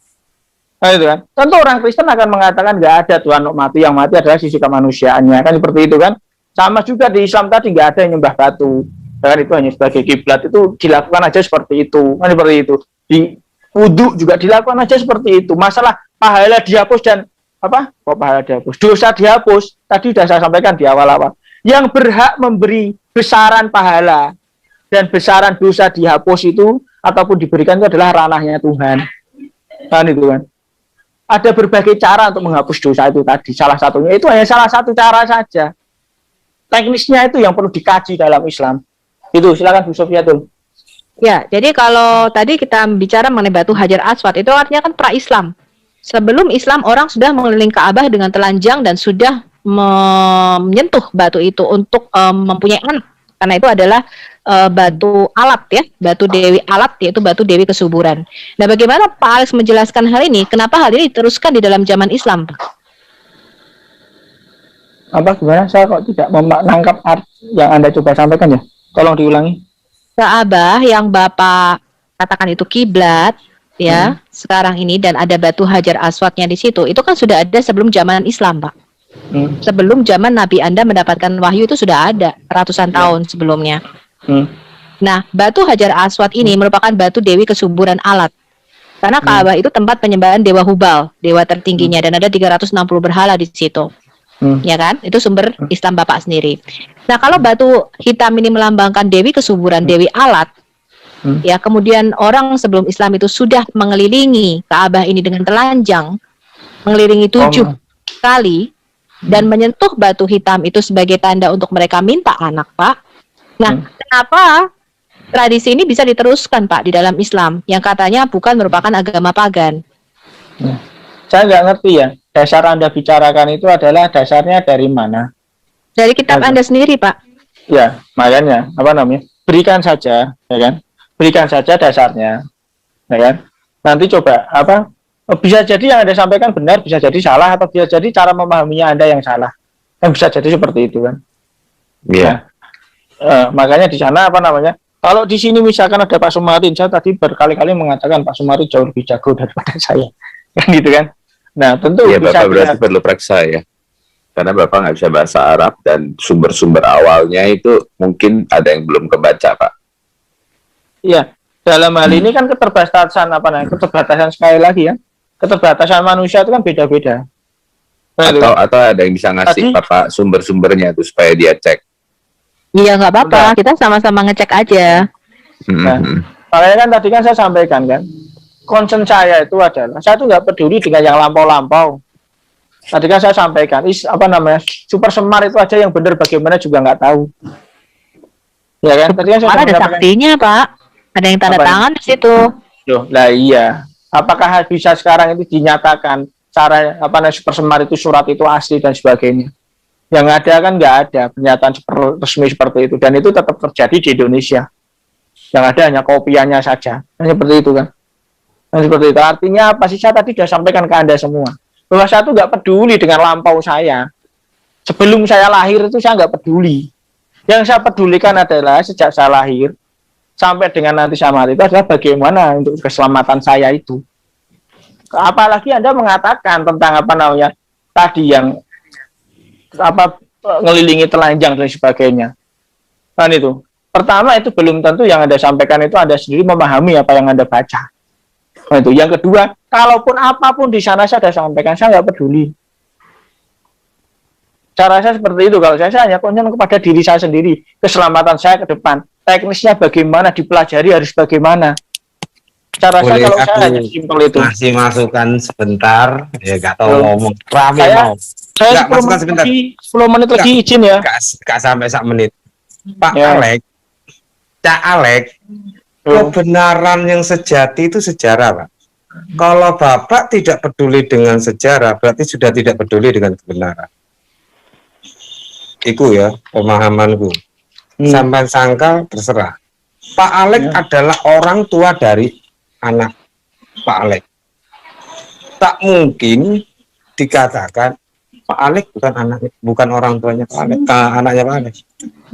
Nah, itu kan. Tentu orang Kristen akan mengatakan nggak ada Tuhan mati, yang mati adalah sisi kemanusiaannya, kan seperti itu kan. Sama juga di Islam tadi nggak ada yang nyembah batu, kan itu hanya sebagai kiblat, itu dilakukan aja seperti itu, kan seperti itu. Di wudhu juga dilakukan aja seperti itu. Masalah pahala dihapus dan apa? Kok pahala dihapus? Dosa dihapus. Tadi sudah saya sampaikan di awal-awal. Yang berhak memberi besaran pahala dan besaran dosa dihapus itu ataupun diberikan itu adalah ranahnya Tuhan. Kan itu kan. Ada berbagai cara untuk menghapus dosa itu tadi. Salah satunya itu hanya salah satu cara saja. Teknisnya itu yang perlu dikaji dalam Islam. Itu silakan Bu Sofiatul. ya, jadi kalau tadi kita bicara mengenai batu Hajar Aswad, itu artinya kan pra-Islam. Sebelum Islam, orang sudah mengelilingi Ka'bah dengan telanjang dan sudah menyentuh batu itu untuk mempunyai anak. Karena itu adalah batu alat ya, batu Dewi alat, yaitu batu Dewi kesuburan. Nah, bagaimana Pak Alex menjelaskan hal ini? Kenapa hal ini diteruskan di dalam zaman Islam, Pak? Apa gimana? Saya kok tidak menangkap yang Anda coba sampaikan ya? Tolong diulangi. Ka'bah yang Bapak katakan itu kiblat ya, sekarang ini, dan ada batu Hajar Aswadnya di situ. Itu kan sudah ada sebelum zaman Islam, Pak. Sebelum zaman Nabi Anda mendapatkan wahyu itu sudah ada ratusan tahun sebelumnya. Nah, batu Hajar Aswad ini merupakan batu Dewi kesuburan alat. Karena Ka'bah itu tempat penyembahan Dewa Hubal, dewa tertingginya, dan ada 360 berhala di situ. Ya kan? Itu sumber Islam Bapak sendiri. Nah, kalau batu hitam ini melambangkan Dewi kesuburan, Dewi alat, ya, kemudian orang sebelum Islam itu sudah mengelilingi Ka'bah ini dengan telanjang, mengelilingi 7 kali, dan menyentuh batu hitam itu sebagai tanda untuk mereka minta anak, Pak. Nah, kenapa tradisi ini bisa diteruskan, Pak, di dalam Islam, yang katanya bukan merupakan agama pagan? Saya nggak ngerti ya, dasar Anda bicarakan itu adalah dasarnya dari mana? Dari kitab Anda sendiri, Pak. Ya, makanya, apa namanya, berikan saja, ya kan? Berikan saja dasarnya, ya kan? Nanti coba, apa, bisa jadi yang Anda sampaikan benar, bisa jadi salah, atau bisa jadi cara memahaminya Anda yang salah. Yang bisa jadi seperti itu kan? Iya. Makanya di sana, apa namanya, kalau di sini misalkan ada Pak Sumarin, saya tadi berkali-kali mengatakan Pak Sumarin jauh lebih jago daripada saya, kan gitu kan? Nah, tentu Iya, bisa Bapak berarti perlu periksa ya. Karena Bapak nggak bisa bahasa Arab dan sumber-sumber awalnya itu mungkin ada yang belum kebaca, Pak. Iya, dalam hal ini kan keterbatasan apa namanya? Keterbatasan sekali lagi ya. Keterbatasan manusia itu kan beda-beda. Atau ada yang bisa ngasih Tadi- Bapak sumber-sumbernya itu supaya dia cek. Iya, nggak apa-apa. Kita sama-sama ngecek aja. Nah, makanya kan tadi kan saya sampaikan kan, concern saya itu adalah saya tuh nggak peduli dengan yang lampau-lampau. Tadi kan saya sampaikan, apa namanya, super semar itu aja yang benar bagaimana juga nggak tahu. Ya kan? Tadi kan saya Mana ada sampaikan. saksinya, Pak? Ada yang tanda Apa ini? tangan di situ. Loh, lah iya. Apakah bisa sekarang itu dinyatakan cara apa namanya super semar itu surat itu asli dan sebagainya? Yang ada kan nggak ada pernyataan resmi seperti itu, dan itu tetap terjadi di Indonesia. Yang ada hanya kopiannya saja, seperti itu kan. Dan seperti itu artinya apa sih? Saya tadi sudah sampaikan ke Anda semua bahwa saya tuh nggak peduli dengan lampau saya. Sebelum saya lahir itu saya nggak peduli. Yang saya pedulikan adalah sejak saya lahir sampai dengan nanti saya mati itu adalah bagaimana untuk keselamatan saya itu. Apalagi Anda mengatakan tentang apa namanya tadi yang apa ngelilingi telanjang dan sebagainya. Kan itu. Pertama itu belum tentu yang Anda sampaikan itu Anda sendiri memahami apa yang Anda baca. Nah, itu. Yang kedua, kalaupun apapun di sana saya sudah sampaikan, saya nggak peduli. Cara saya seperti itu. Kalau saya hanya concern kepada diri saya sendiri, keselamatan saya ke depan, teknisnya bagaimana, dipelajari harus bagaimana. Cara Boleh saya kalau aku saya hanya simpel itu. masih masukan sebentar, ya gak tahu ngomong rame mau. Saya Nggak, masukan sebentar. 10 menit lagi izin ya. Gak sampai 1 menit. Pak Ya. Alex, Cak Alex, kebenaran yang sejati itu sejarah, Pak. Kalau Bapak tidak peduli dengan sejarah, berarti sudah tidak peduli dengan kebenaran. Iku ya, pemahamanku. Sampai sangkal, terserah. Pak Alex adalah orang tua dari anak Pak Alex. Tak mungkin dikatakan Pak Alex bukan orang tuanya Pak Alex, anaknya Pak Alex.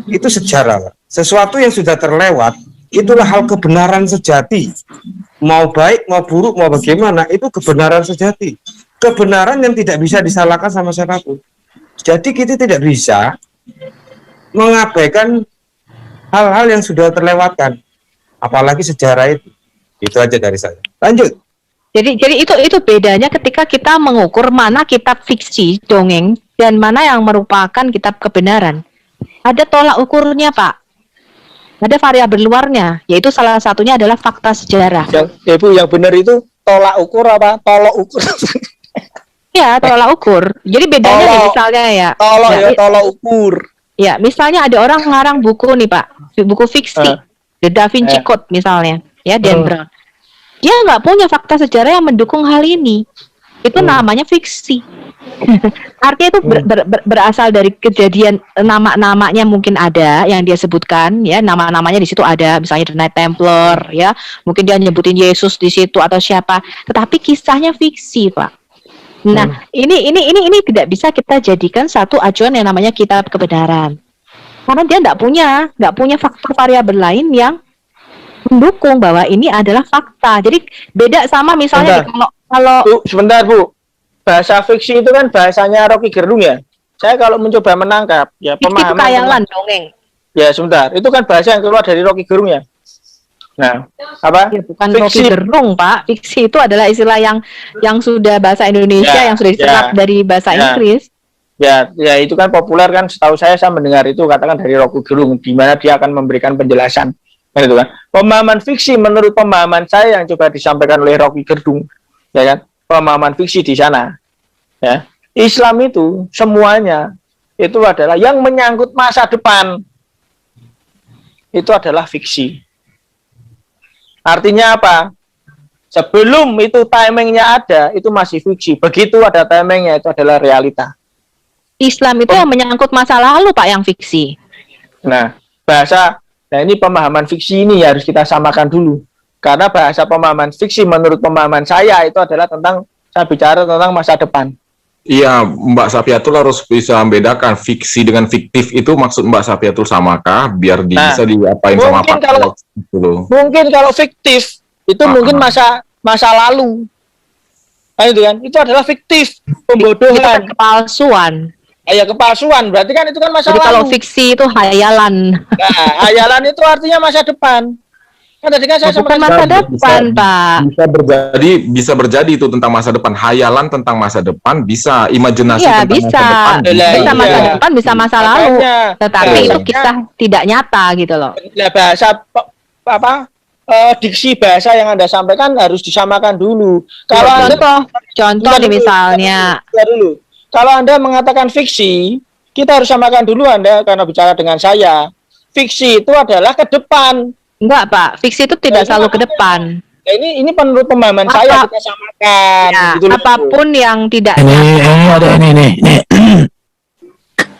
Itu sejarah, Pak. Sesuatu yang sudah terlewat, itulah hal kebenaran sejati. Mau baik, mau buruk, mau bagaimana, itu kebenaran sejati. Kebenaran yang tidak bisa disalahkan sama siapapun. Jadi kita tidak bisa mengabaikan hal-hal yang sudah terlewatkan, apalagi sejarah itu. Itu aja dari saya. Lanjut. Jadi itu bedanya ketika kita mengukur mana kitab fiksi dongeng dan mana yang merupakan kitab kebenaran. Ada tolak ukurnya, Pak. Ada variabel luarnya, yaitu salah satunya adalah fakta sejarah. Ya Bu, yang benar itu tolak ukur apa? Tolok ukur. Ya, tolak ukur. Jadi bedanya nih misalnya ya. Tolak ukur. Ya, misalnya ada orang ngarang buku nih, Pak. Buku fiksi. The Da Vinci Code misalnya, ya, Dan Brown. Dia nggak punya fakta sejarah yang mendukung hal ini. Itu namanya fiksi. Artinya itu berasal dari kejadian, nama-namanya mungkin ada yang dia sebutkan, ya, nama-namanya di situ ada, misalnya The Knight Templar, ya, mungkin dia nyebutin Yesus di situ atau siapa, tetapi kisahnya fiksi, Pak. Nah, ini tidak bisa kita jadikan satu acuan yang namanya kitab kebenaran, karena dia nggak punya faktor variabel lain yang mendukung bahwa ini adalah fakta. Jadi beda sama misalnya kalau Bu, sebentar Bu. Bahasa fiksi itu kan bahasanya Rocky Gerung ya. Saya kalau mencoba menangkap ya pemahaman itu khayalan dongeng. Ya sebentar, itu kan bahasa yang keluar dari Rocky Gerung ya. Nah, apa? Ya, bukan Rocky Gerung, Pak. Fiksi itu adalah istilah yang sudah bahasa Indonesia, yang sudah diserap dari bahasa Inggris. Ya, itu kan populer kan. Setahu saya mendengar itu katakan dari Rocky Gerung, di mana dia akan memberikan penjelasan. Itu kan. Pemahaman fiksi menurut pemahaman saya yang coba disampaikan oleh Rocky Gerung, ya kan? Pemahaman fiksi di sana. Ya. Islam itu semuanya itu adalah yang menyangkut masa depan. Itu adalah fiksi. Artinya apa? Sebelum itu timingnya ada, itu masih fiksi. Begitu ada timingnya, itu adalah realita. Islam itu yang menyangkut masa lalu, Pak, yang fiksi. Nah, ini pemahaman fiksi ini harus kita samakan dulu. Karena bahasa pemahaman fiksi menurut pemahaman saya itu adalah saya bicara tentang masa depan. Iya, Mbak Safiatul harus bisa membedakan fiksi dengan fiktif itu maksud Mbak Safiatul samakah biar bisa diapain sama Pak Alex gitu loh. Mungkin kalau fiktif itu mungkin masa lalu. Nah, itu kan, itu adalah fiktif, pembodohan, itu kan kepalsuan. Ya kepalsuan, berarti kan itu kan masa Jadi lalu. kalau fiksi itu hayalan. Nah, hayalan itu artinya masa depan. Kan tadi kan saya bukan masa depan, Pak. Bisa berjadi itu tentang masa depan. Hayalan tentang masa depan bisa, imajinasi tentang bisa. masa depan Bisa masa depan, bisa masa lalu. Tetapi itu kisah tidak nyata gitu loh. Nah, bahasa diksi bahasa yang Anda sampaikan harus disamakan dulu. Kalau contoh nih misalnya. Dulu. Kalau Anda mengatakan fiksi, kita harus samakan dulu Anda karena bicara dengan saya. Fiksi itu adalah ke depan. Enggak, Pak. Fiksi itu tidak selalu ke depan. Nah, ini menurut pemahaman saya kita samakan. Ya, gitu apapun yang tidak ini ada ini.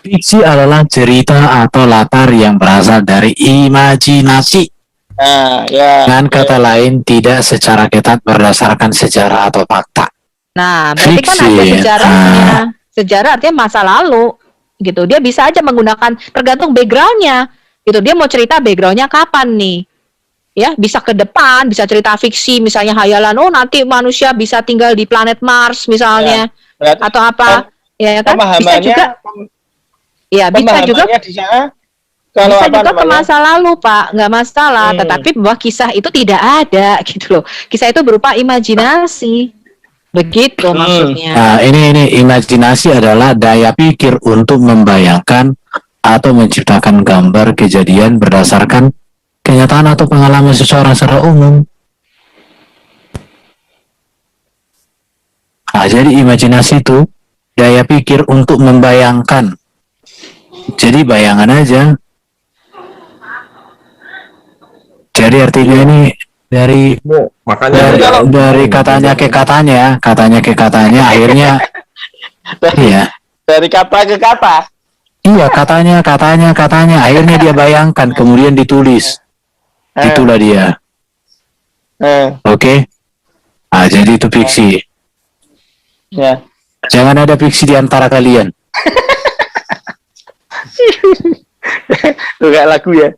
Fiksi adalah cerita atau latar yang berasal dari imajinasi. Nah, ya. Dengan kata lain, tidak secara ketat berdasarkan sejarah atau fakta. Nah, berarti kan Fiksi. ada sejarahnya. Sejarah artinya masa lalu, gitu. Dia bisa aja menggunakan tergantung backgroundnya, gitu. Dia mau cerita backgroundnya kapan nih? Ya, bisa ke depan, bisa cerita fiksi, misalnya hayalan. Oh, nanti manusia bisa tinggal di planet Mars, misalnya, Berarti atau apa? Ya kan? Bisa pemahamannya juga. Ya, bisa juga. pemahamannya di sana kalau Bisa apa juga ke namanya? masa lalu, Pak, nggak masalah. Tetapi bahwa kisah itu tidak ada, gitu loh. Kisah itu berupa imajinasi, begitu maksudnya. Nah, ini imajinasi adalah daya pikir untuk membayangkan atau menciptakan gambar kejadian berdasarkan kenyataan atau pengalaman seseorang secara umum. Nah, jadi imajinasi itu daya pikir untuk membayangkan. Jadi bayangan aja. Jadi artinya ini dari Makanya dari katanya ke katanya, akhirnya iya. Dari kata ke kata. Iya, katanya, akhirnya dia bayangkan, kemudian ditulis. Itulah dia. Oke? Ah, jadi itu fiksi. Ya. Jangan ada fiksi di antara kalian. Tuh kayak lagu ya.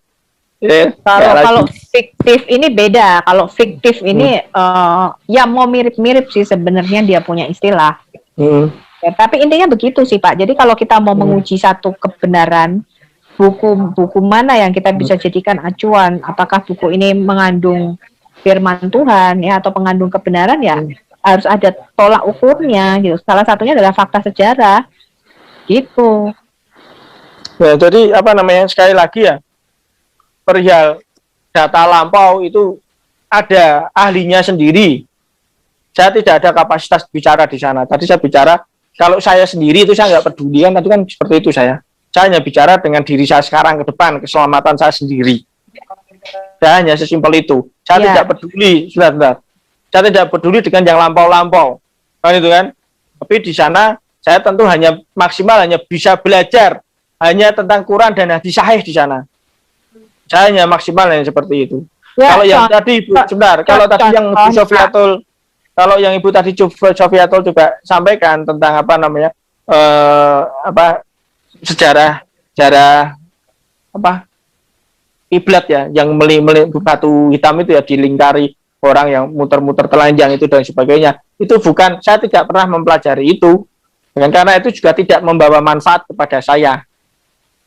Kalau fiktif ini beda. Kalau fiktif ini ya mau mirip-mirip sih sebenarnya dia punya istilah. Ya, tapi intinya begitu sih Pak. Jadi kalau kita mau menguji satu kebenaran, buku mana yang kita bisa jadikan acuan? Apakah buku ini mengandung firman Tuhan ya atau mengandung kebenaran ya? Harus ada tolak ukurnya gitu. Salah satunya adalah fakta sejarah. Gitu. Ya, jadi apa namanya sekali lagi ya, perihal data lampau itu ada ahlinya sendiri. Saya tidak ada kapasitas bicara di sana. Tadi saya bicara kalau saya sendiri itu saya nggak peduli kan, tadi kan seperti itu saya. Saya hanya bicara dengan diri saya sekarang ke depan, keselamatan saya sendiri. Saya hanya sesimpel itu. Saya tidak peduli, sebentar. Saya tidak peduli dengan yang lampau-lampau, kan itu kan. Tapi di sana saya tentu hanya maksimal hanya bisa belajar hanya tentang Quran dan hadis sahih di sana. Saya hanya maksimal yang seperti itu. Ya, kalau yang tadi Ibu, sebentar, kalau tadi yang Ibu Sofiatul, kalau yang Ibu tadi Sofiatul juga sampaikan tentang apa namanya sejarah apa kiblat ya, yang batu hitam itu ya dilingkari orang yang muter-muter telanjang itu dan sebagainya. Itu bukan, saya tidak pernah mempelajari itu, karena itu juga tidak membawa manfaat kepada saya.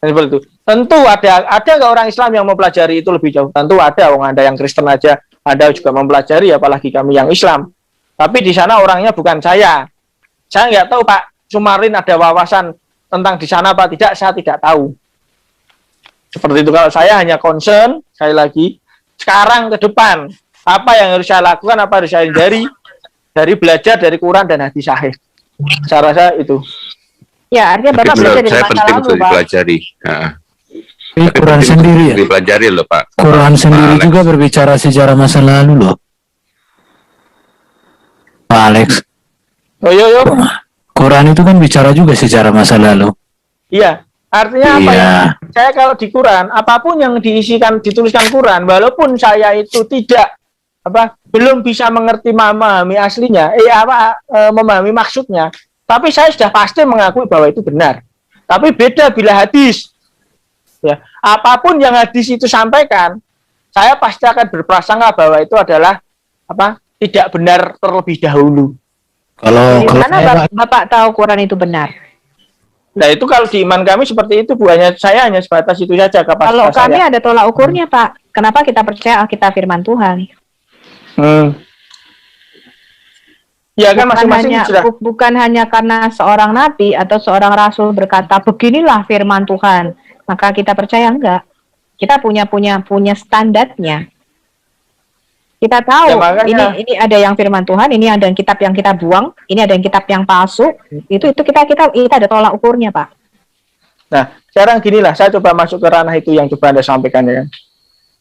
Seperti itu. Tentu ada nggak orang Islam yang mempelajari itu lebih jauh? Tentu ada, ada yang Kristen aja, ada juga mempelajari, apalagi kami yang Islam. Tapi di sana orangnya bukan saya. Saya nggak tahu Pak Sumarin ada wawasan tentang di sana apa tidak, saya tidak tahu. Seperti itu. Kalau saya hanya concern, sekali lagi, sekarang ke depan, apa yang harus saya lakukan, apa harus saya hindari, dari belajar dari Quran dan hadis sahih. Saya rasa itu. Ya, artinya Bapak belajar dari masa lalu, Pak. Dipelajari. Quran sendiri ya? Dipelajari loh, Pak. Quran sendiri juga berbicara sejarah masa lalu loh. Pak Alex. Oh, yo. Quran itu kan bicara juga sejarah masa lalu. Iya, artinya apa ya? Saya kalau di Quran, apapun yang dituliskan Quran, walaupun saya itu tidak belum bisa mengerti memahami aslinya, memahami maksudnya, tapi saya sudah pasti mengakui bahwa itu benar. Tapi beda bila hadis. Ya, apapun yang hadis itu sampaikan, saya pasti akan berprasangka bahwa itu adalah tidak benar terlebih dahulu. Kalau mana Bapak tahu Quran itu benar? Nah itu kalau di iman kami seperti itu, saya hanya sebatas itu saja kapasitas. Kalau kami ada tolak ukurnya Pak. Kenapa kita percaya Alkitab firman Tuhan? Ya kan masing-masing bukan hanya karena seorang nabi atau seorang rasul berkata beginilah firman Tuhan, maka kita percaya, enggak. Kita punya standarnya. Kita tahu ya, ini ada yang firman Tuhan, ini ada yang kitab yang kita buang, ini ada yang kitab yang palsu. Itu kita ada tolak ukurnya, Pak. Nah, sekarang ginilah, saya coba masuk ke ranah itu yang coba Anda sampaikan ya.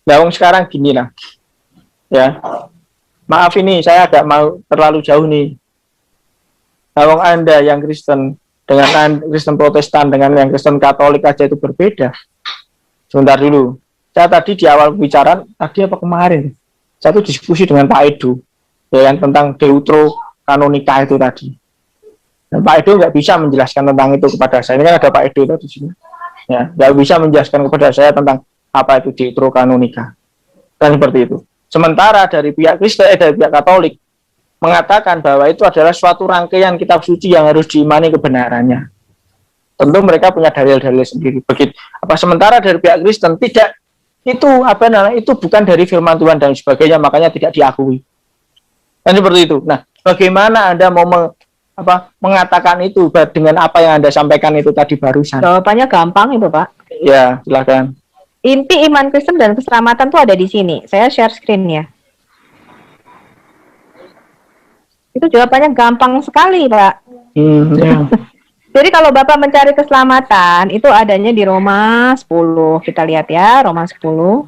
Nah, sekarang ginilah. Ya. Maaf ini saya agak mau terlalu jauh nih. Nah, Anda yang Kristen dengan Kristen Protestan dengan yang Kristen Katolik aja itu berbeda. Sebentar dulu. Saya tadi di awal pembicaraan, tadi apa kemarin? Saya tuh diskusi dengan Pak Edu, ya kan, tentang deuterokanonika itu tadi. Dan Pak Edu nggak bisa menjelaskan tentang itu kepada saya. Ini kan ada Pak Edu di sini. Ya, nggak bisa menjelaskan kepada saya tentang apa itu deuterokanonika. Dan seperti itu. Sementara dari pihak Kristen, dari pihak Katolik mengatakan bahwa itu adalah suatu rangkaian kitab suci yang harus diimani kebenarannya. Tentu mereka punya dalil-dalil sendiri. Begitu. Sementara dari pihak Kristen tidak, itu bukan dari firman Tuhan dan sebagainya, makanya tidak diakui. Dan seperti itu. Nah, bagaimana Anda mau mengatakan itu dengan apa yang Anda sampaikan itu tadi barusan? Jawabannya gampang itu, Pak. Ya, silakan. Inti iman Kristen dan keselamatan tuh ada di sini. Saya share screen ya. Itu jawabannya gampang sekali, Pak. Ya. Jadi kalau Bapak mencari keselamatan, itu adanya di Roma 10. Kita lihat ya, Roma 10.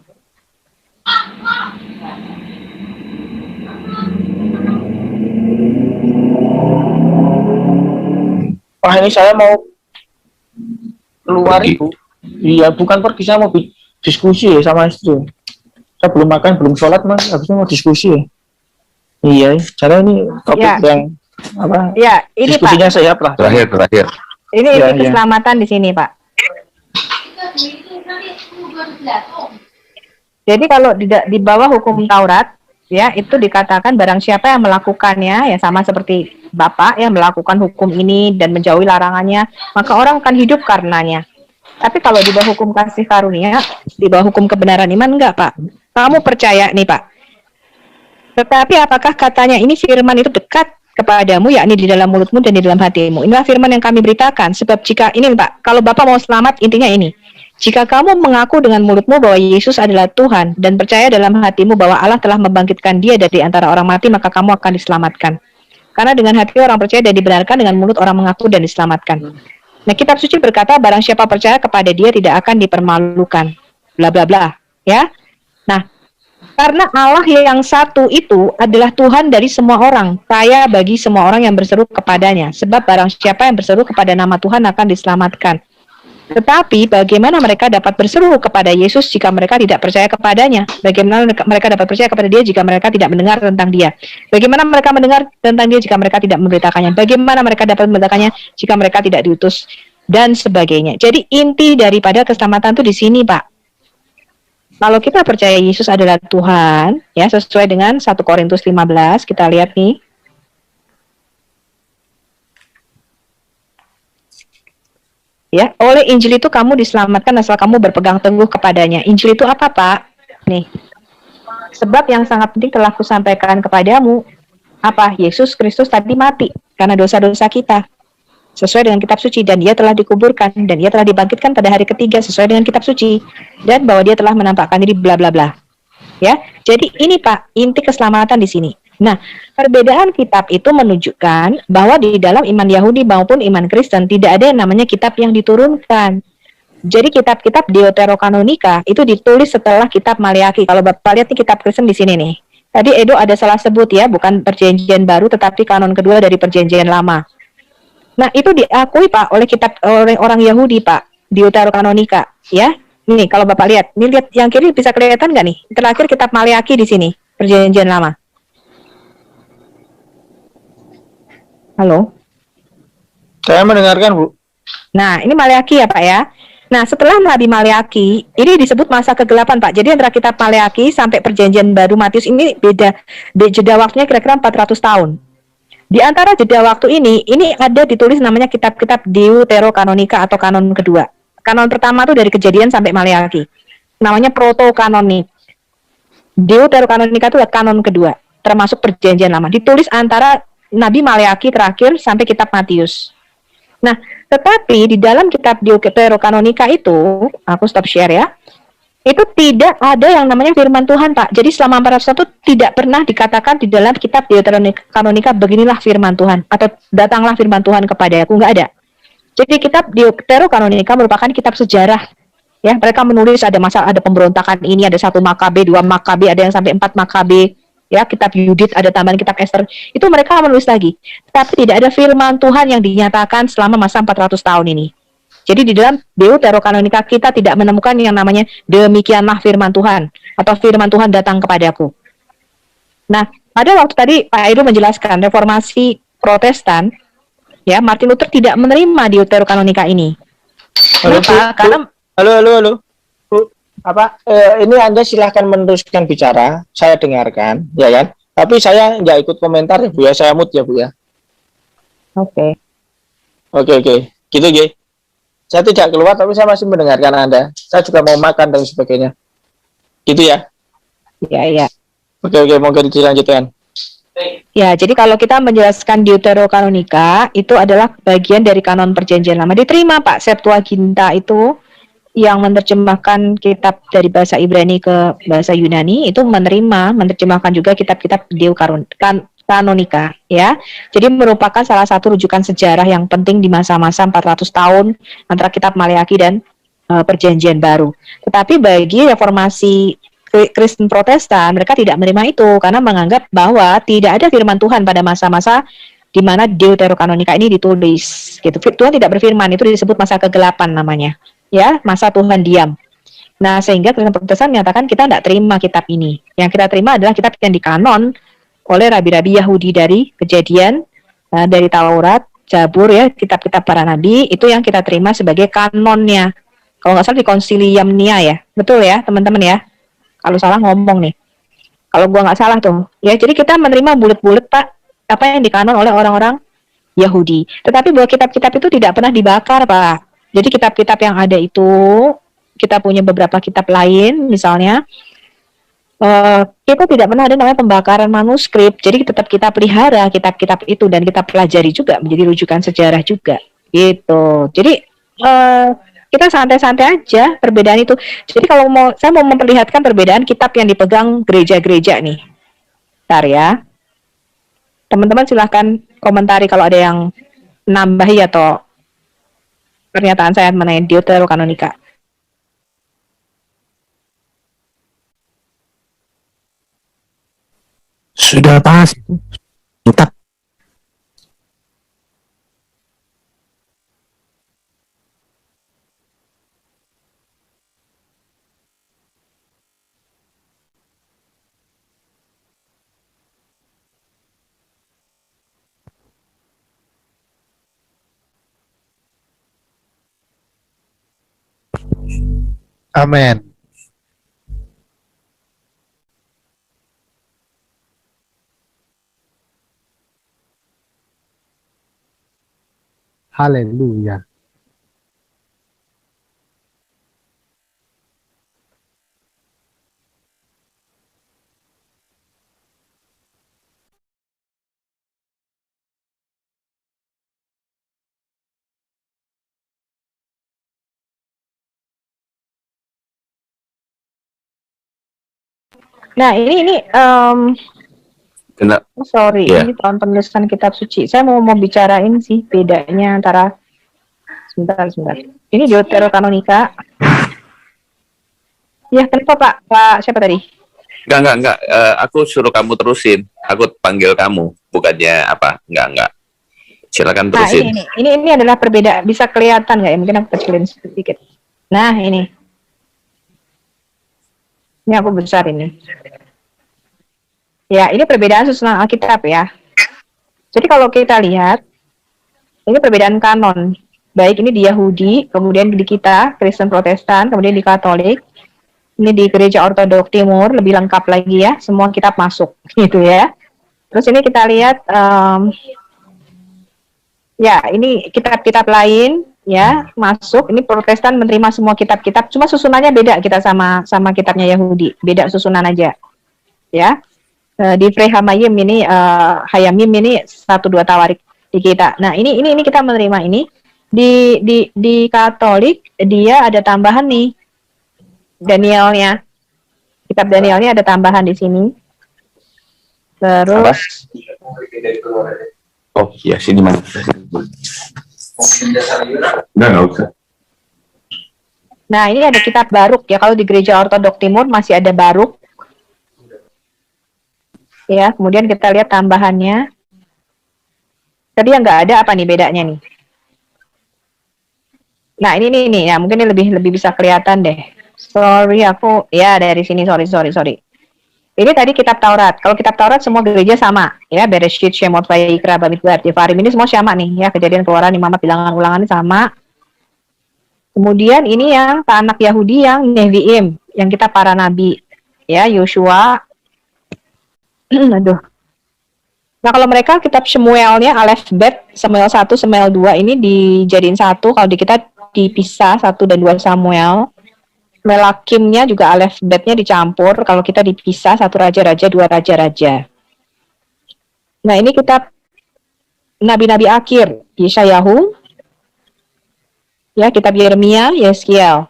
Wah, ini saya mau keluar, Ibu. Iya, bukan pergi, saya mau diskusi ya sama istri. Saya belum makan, belum sholat, Mas. Habisnya mau diskusi ya. Iya, cara ini topik yang Ya, ini diskusinya Pak. sehat lah. Terakhir. Ini Ya, inti keselamatan di sini, Pak. Jadi kalau di bawah hukum Taurat, ya itu dikatakan barang siapa yang melakukannya, ya sama seperti Bapak yang melakukan hukum ini dan menjauhi larangannya, maka orang akan hidup karenanya. Tapi kalau di bawah hukum kasih karunia, di bawah hukum kebenaran iman, enggak, Pak. Kamu percaya nih, Pak. Tetapi apakah katanya ini firman itu dekat kepadamu, yakni di dalam mulutmu dan di dalam hatimu. Inilah firman yang kami beritakan. Sebab jika ini, Pak, kalau Bapak mau selamat, intinya ini. Jika kamu mengaku dengan mulutmu bahwa Yesus adalah Tuhan dan percaya dalam hatimu bahwa Allah telah membangkitkan dia dari antara orang mati, maka kamu akan diselamatkan. Karena dengan hati orang percaya dan dibenarkan, dengan mulut orang mengaku dan diselamatkan. Nah, kitab suci berkata barang siapa percaya kepada dia tidak akan dipermalukan. Bla bla bla, ya. Nah, karena Allah yang satu itu adalah Tuhan dari semua orang, kaya bagi semua orang yang berseru kepadanya. Sebab barang siapa yang berseru kepada nama Tuhan akan diselamatkan. Tetapi bagaimana mereka dapat berseru kepada Yesus jika mereka tidak percaya kepadanya? Bagaimana mereka dapat percaya kepada dia jika mereka tidak mendengar tentang dia? Bagaimana mereka mendengar tentang dia jika mereka tidak memberitakannya? Bagaimana mereka dapat memberitakannya jika mereka tidak diutus? Dan sebagainya. Jadi inti daripada keselamatan itu di sini, Pak. Kalau kita percaya Yesus adalah Tuhan, ya sesuai dengan 1 Korintus 15, kita lihat nih. Ya, oleh Injil itu kamu diselamatkan asal kamu berpegang teguh kepadanya. Injil itu apa, Pak? Nih. Sebab yang sangat penting telah kusampaikan kepadamu, apa? Yesus Kristus tadi mati karena dosa-dosa kita. Sesuai dengan kitab suci, dan dia telah dikuburkan dan dia telah dibangkitkan pada hari ketiga sesuai dengan kitab suci, dan bahwa dia telah menampakkan diri bla bla bla. Ya. Jadi ini, Pak, inti keselamatan di sini. Nah, perbedaan kitab itu menunjukkan bahwa di dalam iman Yahudi maupun iman Kristen tidak ada yang namanya kitab yang diturunkan. Jadi kitab-kitab Deuterokanonika itu ditulis setelah kitab Maleakhi. Kalau Bapak lihat nih kitab Kristen di sini nih. Tadi Edo ada salah sebut ya, bukan perjanjian baru tetapi kanon kedua dari perjanjian lama. Nah, itu diakui, Pak, oleh orang Yahudi, Pak, Deuterokanonika, ya. Nih, kalau Bapak lihat, ini lihat yang kiri bisa kelihatan nggak nih? Terakhir kitab Maleakhi di sini, perjanjian lama. Halo? Saya mendengarkan, Bu. Nah, ini Maleakhi ya, Pak, ya. Nah, setelah Nabi Maleakhi, ini disebut masa kegelapan, Pak. Jadi antara kitab Maleakhi sampai perjanjian baru Matius ini jeda waktunya kira-kira 400 tahun. Di antara jeda waktu ini ada ditulis namanya kitab-kitab Deuterokanonika atau kanon kedua. Kanon pertama itu dari Kejadian sampai Maleakhi. Namanya Protokanonik. Deuterokanonika itu kanon kedua, termasuk perjanjian lama. Ditulis antara Nabi Maleakhi terakhir sampai kitab Matius. Nah, tetapi di dalam kitab Deuterokanonika itu, aku stop share ya, itu tidak ada yang namanya firman Tuhan, Pak. Jadi selama 400 tahun tidak pernah dikatakan di dalam kitab Deuterokanonika beginilah firman Tuhan atau datanglah firman Tuhan kepada aku, nggak ada. Jadi kitab Deuterokanonika merupakan kitab sejarah. Ya, mereka menulis ada pemberontakan ini, ada 1 Makabe, 2 Makabe, ada yang sampai 4 Makabe. ya kitab Yudit, ada tambahan kitab Ester, itu mereka menulis lagi. Tapi tidak ada firman Tuhan yang dinyatakan selama masa 400 tahun ini. Jadi di dalam Deuterokanonika kita tidak menemukan yang namanya demikianlah firman Tuhan atau firman Tuhan datang kepadaku. Nah, pada waktu tadi Pak Edo menjelaskan reformasi Protestan, ya Martin Luther tidak menerima Deuterokanonika ini. Kenapa? Karena Halo. Bu, ini Anda silahkan meneruskan bicara, saya dengarkan, ya kan? Tapi saya nggak ikut komentar ya Bu ya, saya mute ya Bu ya. Oke. Oke. Gitu ya. Saya tidak keluar tapi saya masih mendengarkan Anda. Saya juga mau makan dan sebagainya. Gitu ya? Ya. Oke, monggo dilanjutkan. Ya, jadi kalau kita menjelaskan Deuterokanonika itu adalah bagian dari kanon perjanjian lama. Diterima Pak, Septuaginta itu yang menerjemahkan kitab dari bahasa Ibrani ke bahasa Yunani itu menerjemahkan juga kitab-kitab Deuterokanonika, ya. Jadi merupakan salah satu rujukan sejarah yang penting di masa-masa 400 tahun antara kitab Maleakhi dan perjanjian baru. Tetapi bagi reformasi Kristen Protestan, mereka tidak menerima itu karena menganggap bahwa tidak ada firman Tuhan pada masa-masa di mana Deuterokanonika ini ditulis. Gitu. Tuhan tidak berfirman, itu disebut masa kegelapan namanya. Ya, masa Tuhan diam. Nah, sehingga Kristen Protestan menyatakan kita tidak terima kitab ini. Yang kita terima adalah kitab yang dikanon oleh rabi-rabi Yahudi dari Kejadian, dari Taurat, Zabur, ya, kitab-kitab para nabi, itu yang kita terima sebagai kanonnya. Kalau nggak salah di Konsilium Nia ya, betul ya teman-teman ya? Kalau salah ngomong nih. Kalau gua nggak salah tuh. Ya, jadi kita menerima bulat-bulat Pak apa yang dikanon oleh orang-orang Yahudi. Tetapi bahwa kitab-kitab itu tidak pernah dibakar Pak. Jadi kitab-kitab yang ada itu, kita punya beberapa kitab lain misalnya. Kita tidak pernah ada namanya pembakaran manuskrip. Jadi tetap kita pelihara kitab-kitab itu dan kita pelajari juga menjadi rujukan sejarah juga. Gitu. Jadi kita santai-santai aja perbedaan itu. Jadi kalau saya mau memperlihatkan perbedaan kitab yang dipegang gereja-gereja nih. Bentar ya. Teman-teman silahkan komentari kalau ada yang nambahi atau pernyataan saya mengenai Deuterokanonika. Sudah pas. Entah. Amin. Haleluya. Nah, ini Kena, sorry, ya. ini tahun penulisan kitab suci. Saya mau bicarain sih bedanya antara sebentar. Ini Deuterokanonika. Ya, kenapa Pak siapa tadi? Enggak. Aku suruh kamu terusin. Aku panggil kamu, bukannya apa? Enggak. Silakan Nah, terusin. ini adalah perbedaan. Bisa kelihatan nggak ya? Mungkin aku kecilin sedikit. Nah, ini aku besar ini. Ya, ini perbedaan susunan Alkitab ya. Jadi kalau kita lihat, ini perbedaan kanon. Baik ini di Yahudi, kemudian di kita, Kristen Protestan, kemudian di Katolik. Ini di Gereja Ortodok Timur, lebih lengkap lagi ya. Semua kitab masuk, gitu ya. Terus ini kita lihat, ya ini kitab-kitab lain, ya masuk. Ini Protestan menerima semua kitab-kitab, cuma susunannya beda kita sama kitabnya Yahudi. Beda susunan aja, ya. Di Frehamayim ini Hayamim ini 1-2 Tawarik di kita. Nah, ini kita menerima ini di Katolik dia ada tambahan nih. Danielnya. Kitab Danielnya ada tambahan di sini. Terus Oh, iya sini mana? Enggak usah. Nah, ini ada kitab Baruk ya. Kalau di Gereja Ortodok Timur masih ada Baruk. Ya, kemudian kita lihat tambahannya. Tadi yang nggak ada apa nih bedanya nih? Nah, ini nih, ya mungkin ini lebih bisa kelihatan deh. Sorry, aku ya dari sini, sorry. Ini tadi kitab Taurat. Kalau kitab Taurat semua gereja sama, ya, Bereshit, Shemot, Vayikra, Bamidbar, Devarim, ini semua sama nih, ya, Kejadian, Keluaran, Imamat, Bilangan, Ulangan ini sama. Kemudian ini yang anak Yahudi yang Nevi'im, yang kita para nabi, ya, Yosua. Aduh. Nah, kalau mereka kitab Shemuelnya, Alef, Bet, Samuel 1, Samuel 2 ini dijadiin satu, kalau di kita dipisah 1 dan 2 Samuel. Melakimnya juga alef betnya dicampur, kalau kita dipisah 1 raja-raja, 2 raja-raja. Nah, ini kitab nabi-nabi akhir, Yeshayahu, ya, kitab Yeremia, Yeskiel.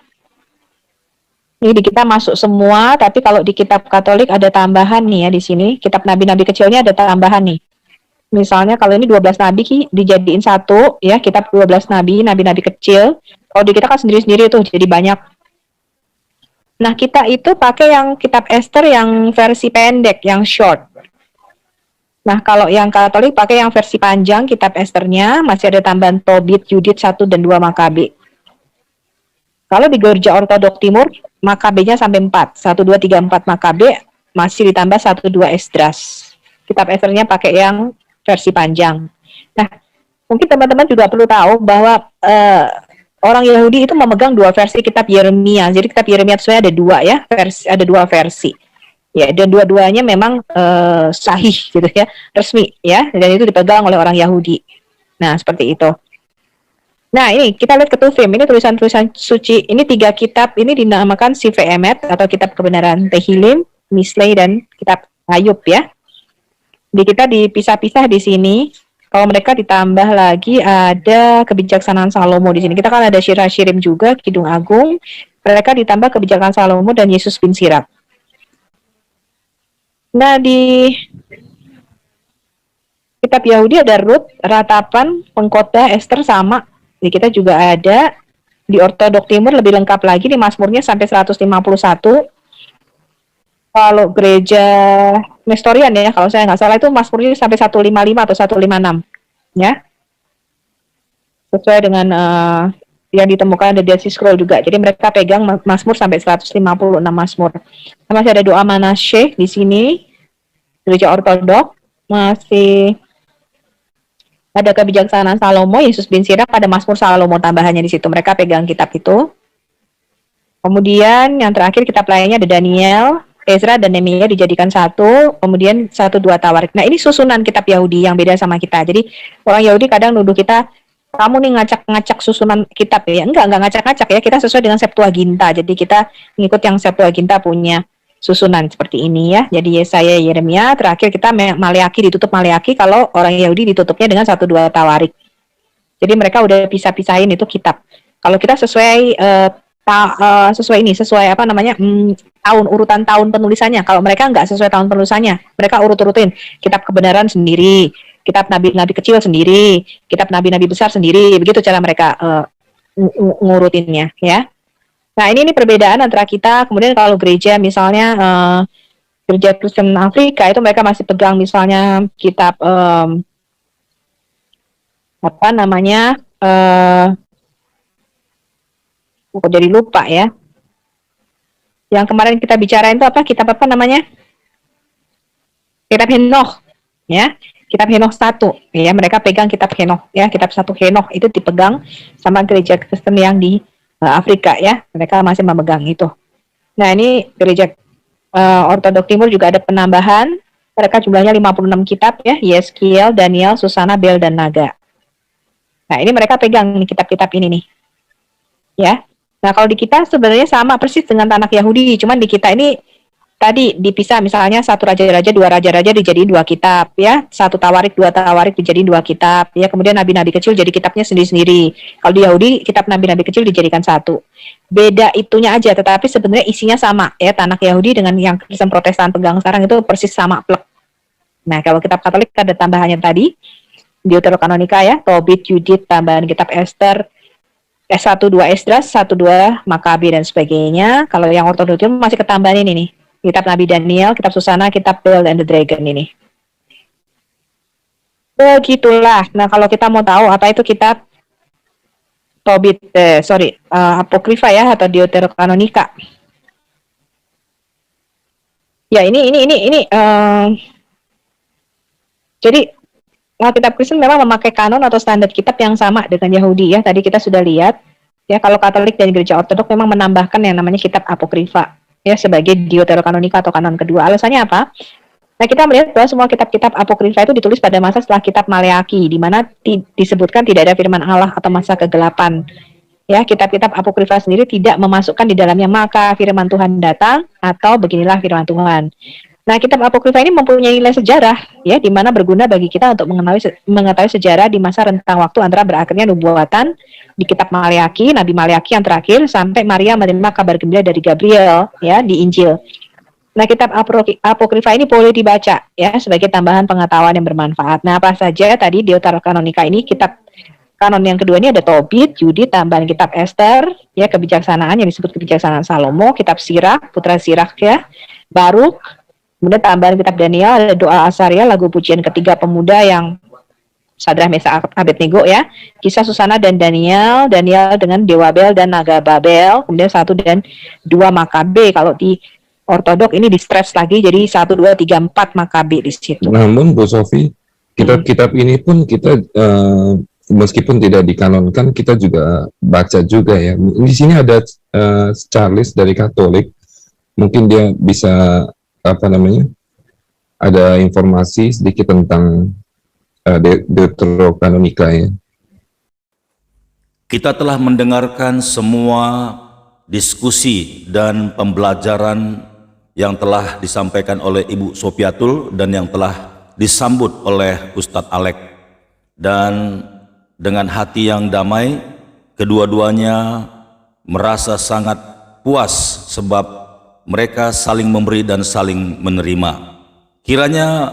Ini di kita masuk semua, tapi kalau di kitab Katolik ada tambahan nih ya di sini, kitab nabi-nabi kecilnya ada tambahan nih. Misalnya kalau ini 12 nabi dijadiin satu, ya, kitab 12 nabi-nabi kecil. Kalau di kita kan sendiri-sendiri tuh, jadi banyak. Nah, kita itu pakai yang kitab Ester yang versi pendek, yang short. Nah, kalau yang Katolik pakai yang versi panjang, kitab Esternya, masih ada tambahan Tobit, Yudit 1 dan 2 Makabe. Kalau di gereja Ortodok Timur, Makabenya sampai 4. 1, 2, 3, 4 Makabe, masih ditambah 1, 2 Esdras. Kitab Esternya pakai yang versi panjang. Nah, mungkin teman-teman juga perlu tahu bahwa orang Yahudi itu memegang 2 versi kitab Yeremia. Jadi kitab Yeremia itu sebenarnya ada 2 ya, ada 2 versi. Ya, dan dua-duanya memang sahih gitu ya, resmi ya, dan itu dipegang oleh orang Yahudi. Nah, seperti itu. Nah, ini kita lihat Ketuvim, ini tulisan-tulisan suci. Ini 3 kitab ini dinamakan Sife Emet atau kitab kebenaran, Tehilim, Mislei dan kitab Ayub ya. Di kita dipisah-pisah di sini. Kalau mereka ditambah lagi ada kebijaksanaan Salomo di sini. Kita kan ada Syirah Syirim juga, Kidung Agung. Mereka ditambah kebijaksanaan Salomo dan Yesus bin Sirach. Nah, di kitab Yahudi ada Rut, Ratapan, Pengkhotbah, Ester sama. Di kita juga ada. Di Ortodok Timur lebih lengkap lagi, di Mazmurnya sampai 151. Kalau gereja Nestorian ya, kalau saya nggak salah itu Mazmurnya sampai 155 atau 156 ya, sesuai dengan yang ditemukan di Dead Sea Scroll juga. Jadi mereka pegang Mazmur sampai 156 Mazmur. Masih ada doa Manasye di sini, gereja Ortodok. Masih ada kebijaksanaan Salomo, Yesus bin Sirach, pada Mazmur Salomo tambahannya di situ. Mereka pegang kitab itu. Kemudian yang terakhir kitab lainnya ada Daniel, Ezra dan Nehemia dijadikan satu, kemudian 1, 2 Tawarik. Nah, ini susunan kitab Yahudi yang beda sama kita. Jadi orang Yahudi kadang nuduh kita, kamu nih ngacak-ngacak susunan kitab ya. Enggak ngacak-ngacak ya, kita sesuai dengan Septuaginta. Jadi kita mengikut yang Septuaginta punya susunan seperti ini ya. Jadi Yesaya, Yeremia, terakhir kita Maleaki, ditutup Maleaki. Kalau orang Yahudi ditutupnya dengan 1, 2 Tawarik. Jadi mereka udah pisah-pisahin itu kitab. Kalau kita sesuai sesuai apa namanya, urutan tahun penulisannya. Kalau mereka nggak sesuai tahun penulisannya, mereka urut-urutin kitab kebenaran sendiri, kitab nabi-nabi kecil sendiri, kitab nabi-nabi besar sendiri, begitu cara mereka ngurutinnya ya. Nah, ini perbedaan antara kita. Kemudian kalau gereja misalnya gereja Kristen Afrika itu mereka masih pegang misalnya kitab apa namanya, kok jadi lupa ya. Yang kemarin kita bicarain itu apa? Kitab apa namanya? Kitab Henoch, ya. Kitab Henoch 1, ya. Mereka pegang kitab Henoch, ya. Kitab 1 Henoch itu dipegang sama gereja Kristen yang di Afrika, ya. Mereka masih memegang itu. Nah, ini gereja Ortodok Timur juga ada penambahan. Mereka jumlahnya 56 kitab, ya. Yeskiel, Daniel, Susana, Bel, dan Naga. Nah, ini mereka pegang nih kitab-kitab ini nih, ya. Nah, kalau di kita sebenarnya sama persis dengan anak Yahudi, cuman di kita ini tadi dipisah, misalnya 1 raja-raja, 2 raja-raja dijadiin 2 kitab, ya. 1 Tawarik, 2 Tawarik dijadiin 2 kitab, ya. Kemudian nabi-nabi kecil jadi kitabnya sendiri-sendiri. Kalau di Yahudi, kitab nabi-nabi kecil dijadikan 1. Beda itunya aja, tetapi sebenarnya isinya sama, ya. Anak Yahudi dengan yang Kristen Protestan pegang sekarang itu persis sama, plek. Nah, kalau kitab Katolik ada tambahannya tadi, Deuterokanonika, ya. Tobit, Yudit, tambahan kitab Ester, 1, 2 Esdras, 1, 2 Makabe dan sebagainya. Kalau yang Ortodok masih ketambahan ini nih, kitab Nabi Daniel, kitab Susana, kitab Bel and the Dragon ini. Begitulah. Nah, kalau kita mau tahu apa itu kitab Tobit, Apokrifa ya, atau Deuterokanonika. Ya, ini. Jadi Alkitab Kristen memang memakai kanon atau standar kitab yang sama dengan Yahudi ya. Tadi kita sudah lihat ya, kalau Katolik dan Gereja Ortodok memang menambahkan yang namanya kitab Apokrifa ya sebagai Deuterokanonika atau kanon kedua. Alasannya apa? Nah, kita melihat bahwa semua kitab-kitab Apokrifa itu ditulis pada masa setelah kitab Maleaki, di mana disebutkan tidak ada firman Allah atau masa kegelapan. Ya, kitab-kitab Apokrifa sendiri tidak memasukkan di dalamnya maka firman Tuhan datang atau beginilah firman Tuhan. Nah, kitab Apokrifa ini mempunyai nilai sejarah ya, di mana berguna bagi kita untuk mengetahui sejarah di masa rentang waktu antara berakhirnya nubuatan di kitab Maleaki, Nabi Maleaki yang terakhir, sampai Maria menerima kabar gembira dari Gabriel ya di Injil. Nah, kitab Apokrifa ini boleh dibaca ya sebagai tambahan pengetahuan yang bermanfaat. Nah, apa saja tadi Deuterokanonika ini, kitab kanon yang kedua ini ada Tobit, Yudit, tambahan kitab Esther, ya kebijaksanaan yang disebut kebijaksanaan Salomo, kitab Sirah, putra Sirah ya, Baruk, kemudian tambahan kitab Daniel, ada doa Asaria, lagu pujian ketiga pemuda yang Sadrah, Mesak, Abednego ya, kisah Susana dan Daniel dengan Dewa Bel dan Naga Babel, kemudian 1 dan 2 Makabe. Kalau di Ortodok ini di stress lagi jadi 1, 2, 3, 4 Makabe di situ. Namun Bu Sofi, kitab-kitab ini pun kita meskipun tidak dikanonkan, kita juga baca juga ya. Di sini ada Charles dari Katolik, mungkin dia bisa ada informasi sedikit tentang Deuterokanonika ya. Kita telah mendengarkan semua diskusi dan pembelajaran yang telah disampaikan oleh Ibu Sofiatul dan yang telah disambut oleh Ustadz Alek. Dan dengan hati yang damai, kedua-duanya merasa sangat puas sebab mereka saling memberi dan saling menerima. Kiranya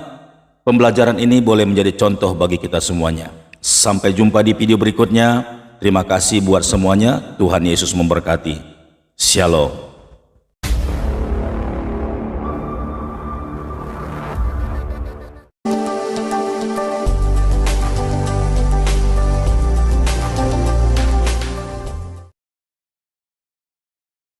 pembelajaran ini boleh menjadi contoh bagi kita semuanya. Sampai jumpa di video berikutnya. Terima kasih buat semuanya. Tuhan Yesus memberkati. Shalom.